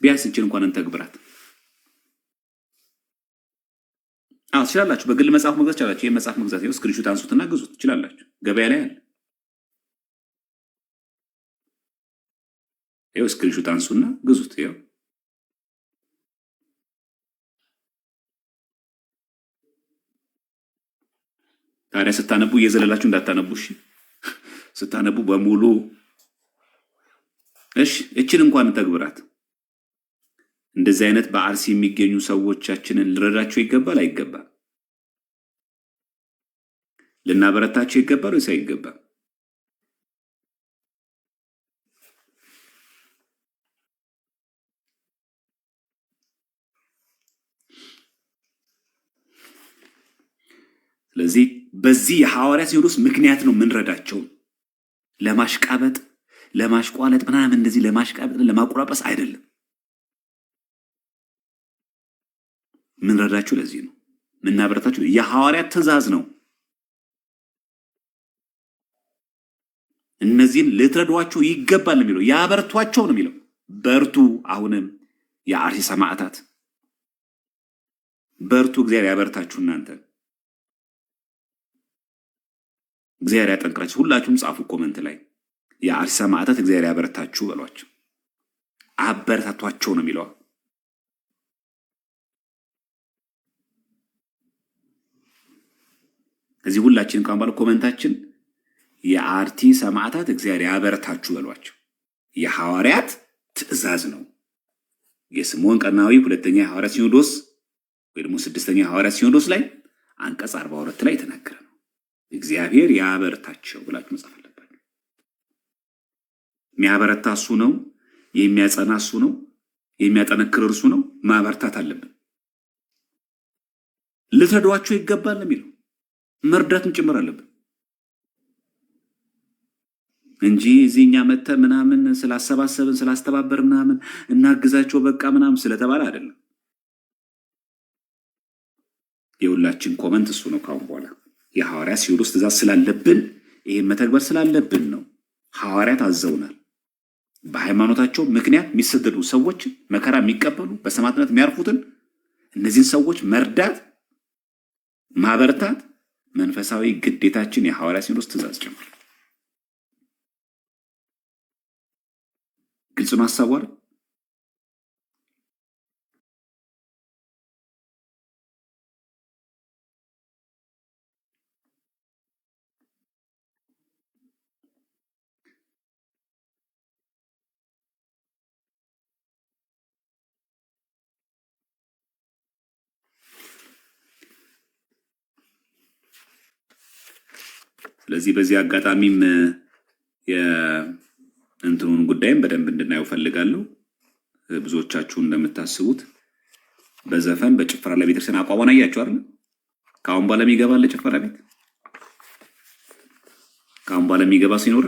ቢያንስ እንችን እንኳን እንተግብራት። አዎ ትችላላችሁ። በግል መጽሐፍ መግዛት ትችላላችሁ። ይሄ መጽሐፍ መግዛት ነው። ስክሪንሾት አንሱትና ግዙት ትችላላችሁ። ገበያ ላይ አለ። ይሄው ስክሪንሾት አንሱና ግዙት። ይሄው ታዲያ ስታነቡ እየዘለላችሁ እንዳታነቡ እሺ። ስታነቡ በሙሉ እሺ። እችን እንኳን እንተግብራት። እንደዚህ አይነት በአርሲ የሚገኙ ሰዎቻችንን ልረዳቸው ይገባል አይገባም? ልናበረታቸው ይገባል ወይስ አይገባም? ስለዚህ በዚህ የሐዋርያ ሲኖዶስ ምክንያት ነው የምንረዳቸው። ለማሽቃበጥ ለማሽቋለጥ ምናምን እንደዚህ ለማሽቃበጥ ለማቆራረስ አይደለም። ምንረዳችሁ ለዚህ ነው። ምናበረታችሁ የሐዋርያት ትእዛዝ ነው። እነዚህን ልትረዷቸው ይገባል የሚለው ያበርቷቸው ነው የሚለው። በርቱ። አሁንም የአርሲ ሰማዕታት በርቱ። እግዚአብሔር ያበርታችሁ። እናንተ እግዚአብሔር ያጠንክራችሁ። ሁላችሁም ጻፉ ኮመንት ላይ የአርሲ ሰማዕታት እግዚአብሔር ያበርታችሁ በሏቸው። አበረታቷቸው ነው የሚለው። እዚህ ሁላችንም ካሁን በኋላ ኮመንታችን የአርቲ ሰማዕታት እግዚአብሔር ያበርታችሁ በሏቸው። የሐዋርያት ትእዛዝ ነው። የስምዖን ቀናዊ ሁለተኛ የሐዋርያት ሲኖዶስ ወይ ደግሞ ስድስተኛ የሐዋርያት ሲኖዶስ ላይ አንቀጽ 42 ላይ የተናገረ ነው። እግዚአብሔር ያበርታቸው ብላችሁ መጻፍ አለባችሁ። የሚያበረታ እሱ ነው፣ የሚያጸና እሱ ነው፣ የሚያጠነክር እርሱ ነው። ማበርታት አለብን። ልትረዷቸው ይገባል ነው የሚለው። መርዳትም ጭምር አለብን እንጂ እዚህኛ መተ ምናምን ስላሰባሰብን ስላስተባበር ምናምን እናግዛቸው በቃ ምናምን ስለተባለ አይደለም። የሁላችን ኮመንት እሱ ነው። ካሁን በኋላ የሐዋርያት ሲኖዶስ ትእዛዝ ስላለብን ይሄን መተግበር ስላለብን ነው። ሐዋርያት አዘውናል። በሃይማኖታቸው ምክንያት የሚሰደዱ ሰዎች መከራ የሚቀበሉ በሰማዕትነት የሚያርፉትን እነዚህን ሰዎች መርዳት፣ ማበርታት መንፈሳዊ ግዴታችን የሐዋርያት ሲኖዶስ ትእዛዝ ጭምር። ግልጽ ነው ሐሳቡ አይደል? ስለዚህ በዚህ አጋጣሚም የእንትኑን ጉዳይም በደንብ እንድናየው ፈልጋለሁ። ብዙዎቻችሁ እንደምታስቡት በዘፈን በጭፈራ ላይ ቤተክርስቲያን አቋሟን አያችሁ አይደል? ካሁን በኋላ የሚገባ ለጭፈራ ቤት ካሁን በኋላ የሚገባ ሲኖር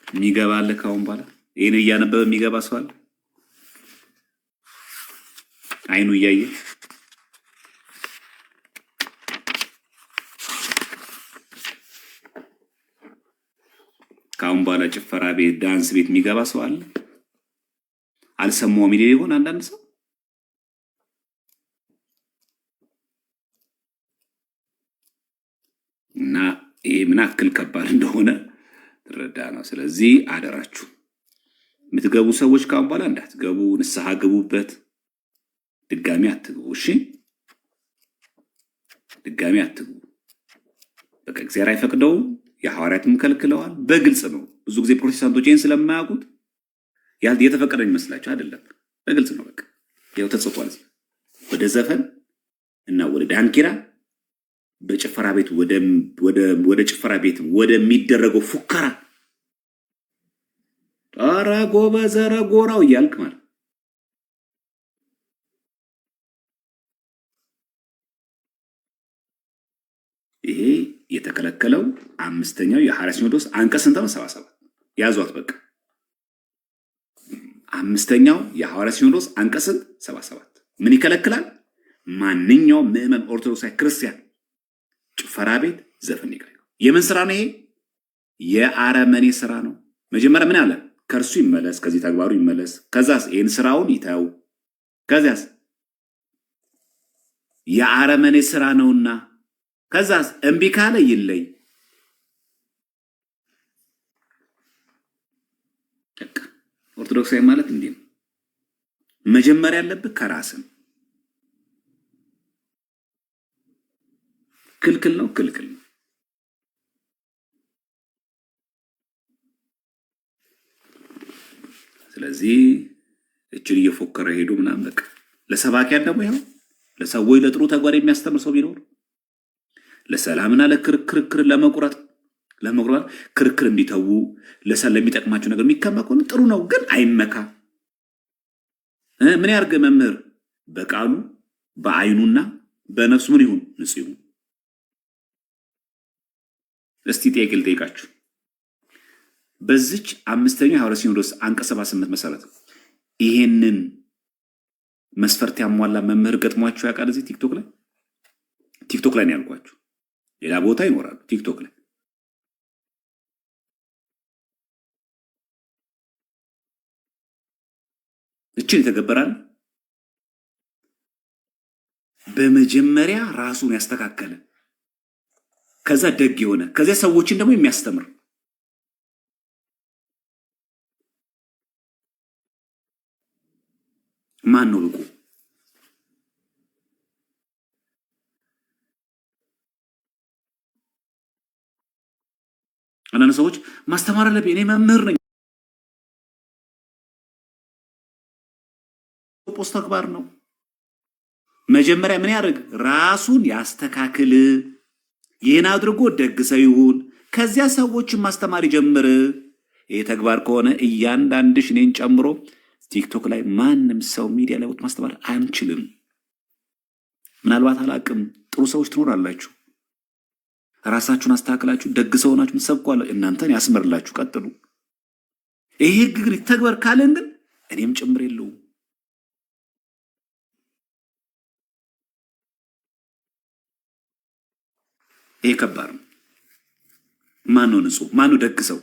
የሚገባ አለ። ካሁን በኋላ ይሄን እያነበበ የሚገባ ሰው አለ? አይኑ እያየ ካሁን በኋላ ጭፈራ ቤት ዳንስ ቤት የሚገባ ሰው አለ? አልሰማውም ይል ይሆን አንዳንድ ሰው። እና ይሄ ምን አክል ከባድ እንደሆነ ትረዳ ነው። ስለዚህ አደራችሁ የምትገቡ ሰዎች ካሁን በኋላ እንዳትገቡ፣ ንስሐ ግቡበት። ድጋሚ አትግቡ። እሺ ድጋሚ አትግቡ። በቃ እግዚአብሔር አይፈቅደው፣ የሐዋርያትም ከልክለዋል። በግልጽ ነው። ብዙ ጊዜ ፕሮቴስታንቶች ይህን ስለማያውቁት የተፈቀደ ይመስላቸው አይደለም። በግልጽ ነው። በቃ ያው ተጽፏል። ወደ ዘፈን እና ወደ ዳንኪራ በጭፈራ ቤት ወደ ጭፈራ ቤት ወደሚደረገው ፉከራ ኧረ ጎበዝ ኧረ ጎራው እያልክ ማለት ይሄ የተከለከለው አምስተኛው የሐዋርያት ሲኖዶስ አንቀጽ 77 ያዟት። በቃ አምስተኛው የሐዋርያት ሲኖዶስ አንቀጽ 77 ምን ይከለክላል? ማንኛውም ምዕመን ኦርቶዶክሳዊ ክርስቲያን ጭፈራ ቤት፣ ዘፈን ይከለክላል። የምን ስራ ነው ይሄ? የአረመኔ ስራ ነው። መጀመሪያ ምን አለ? ከእርሱ ይመለስ፣ ከዚህ ተግባሩ ይመለስ። ከዛስ ይህን ስራውን ይተው። ከዚያስ የአረመኔ ስራ ነውና ከዛስ እምቢ ካለ ይለይ። ኦርቶዶክሳዊ ማለት እንዴ ነው። መጀመሪያ ያለብህ ከራስህ ክልክል ነው፣ ክልክል ነው። ስለዚህ እችን እየፎከረ ሄዱ ምናምን በቃ ለሰባኪያን ደግሞ ይኸው ለሰዎች ለጥሩ ተግባር የሚያስተምር ሰው ቢኖር ለሰላምና ለክርክር ለመቁረጥ ክርክር እንዲተዉ ለሰላም የሚጠቅማቸው ነገር የሚከመኩ ጥሩ ነው፣ ግን አይመካ። ምን ያርገ መምህር በቃሉ በአይኑና በነፍሱ ምን ይሁን? ንጹህ ይሁን። እስቲ ጥያቄ ልጠይቃችሁ። በዚች አምስተኛው የሐዋርያት ሲኖዶስ አንቀጽ 78 መሰረት ይሄንን መስፈርት ያሟላ መምህር ገጥሟችሁ ያውቃል? እዚህ ቲክቶክ ላይ ነው ያልኳችሁ። ሌላ ቦታ ይኖራሉ። ቲክቶክ ላይ እችን የተገበራል። በመጀመሪያ ራሱን ያስተካከለ ከዛ ደግ የሆነ ከዚያ ሰዎችን ደግሞ የሚያስተምር ማን ነው ብቁ? አንዳንድ ሰዎች ማስተማር አለብኝ እኔ መምህር ነኝ። ፖስት ተግባር ነው። መጀመሪያ ምን ያደርግ? ራሱን ያስተካክል። ይህን አድርጎ ደግ ሰው ይሁን። ከዚያ ሰዎችን ማስተማር ይጀምር። ይህ ተግባር ከሆነ እያንዳንድሽ እኔን ጨምሮ ቲክቶክ ላይ ማንም ሰው ሚዲያ ላይ ወጥ ማስተማር አንችልም። ምናልባት አላቅም ጥሩ ሰዎች ትኖራላችሁ። ራሳችሁን አስተካክላችሁ ደግ ሰው ናችሁ ምትሰብኳለ እናንተን ያስመርላችሁ ቀጥሉ። ይሄ ግን ተግባር ካለን ግን እኔም ጭምር የለውም። ይሄ ከባድ ነው። ማን ነው ንጹህ? ማን ነው ደግ ሰው?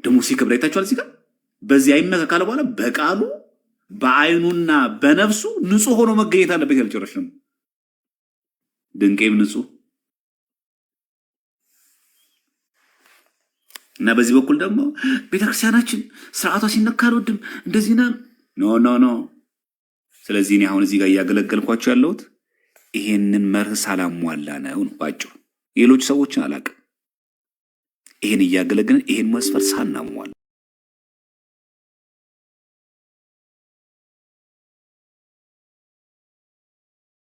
ደግሞ ሲከብር አይታችኋል። እዚህ ጋር በዚህ አይመካ ካለ በኋላ በቃሉ በአይኑና በነፍሱ ንጹህ ሆኖ መገኘት አለበት። ያልጨረሽ ነው። ድንቄም ንጹህ እና በዚህ በኩል ደግሞ ቤተክርስቲያናችን ስርዓቷ ሲነካ አልወድም እንደዚህ ና ኖ። ስለዚህ እኔ አሁን እዚህ ጋር እያገለገልኳቸው ያለሁት ይሄንን መርህ ሳላሟላ ነው ባጭሩ። ሌሎች ሰዎችን አላውቅም። ይሄን እያገለገልን ይሄን መስፈር ሳናሟላ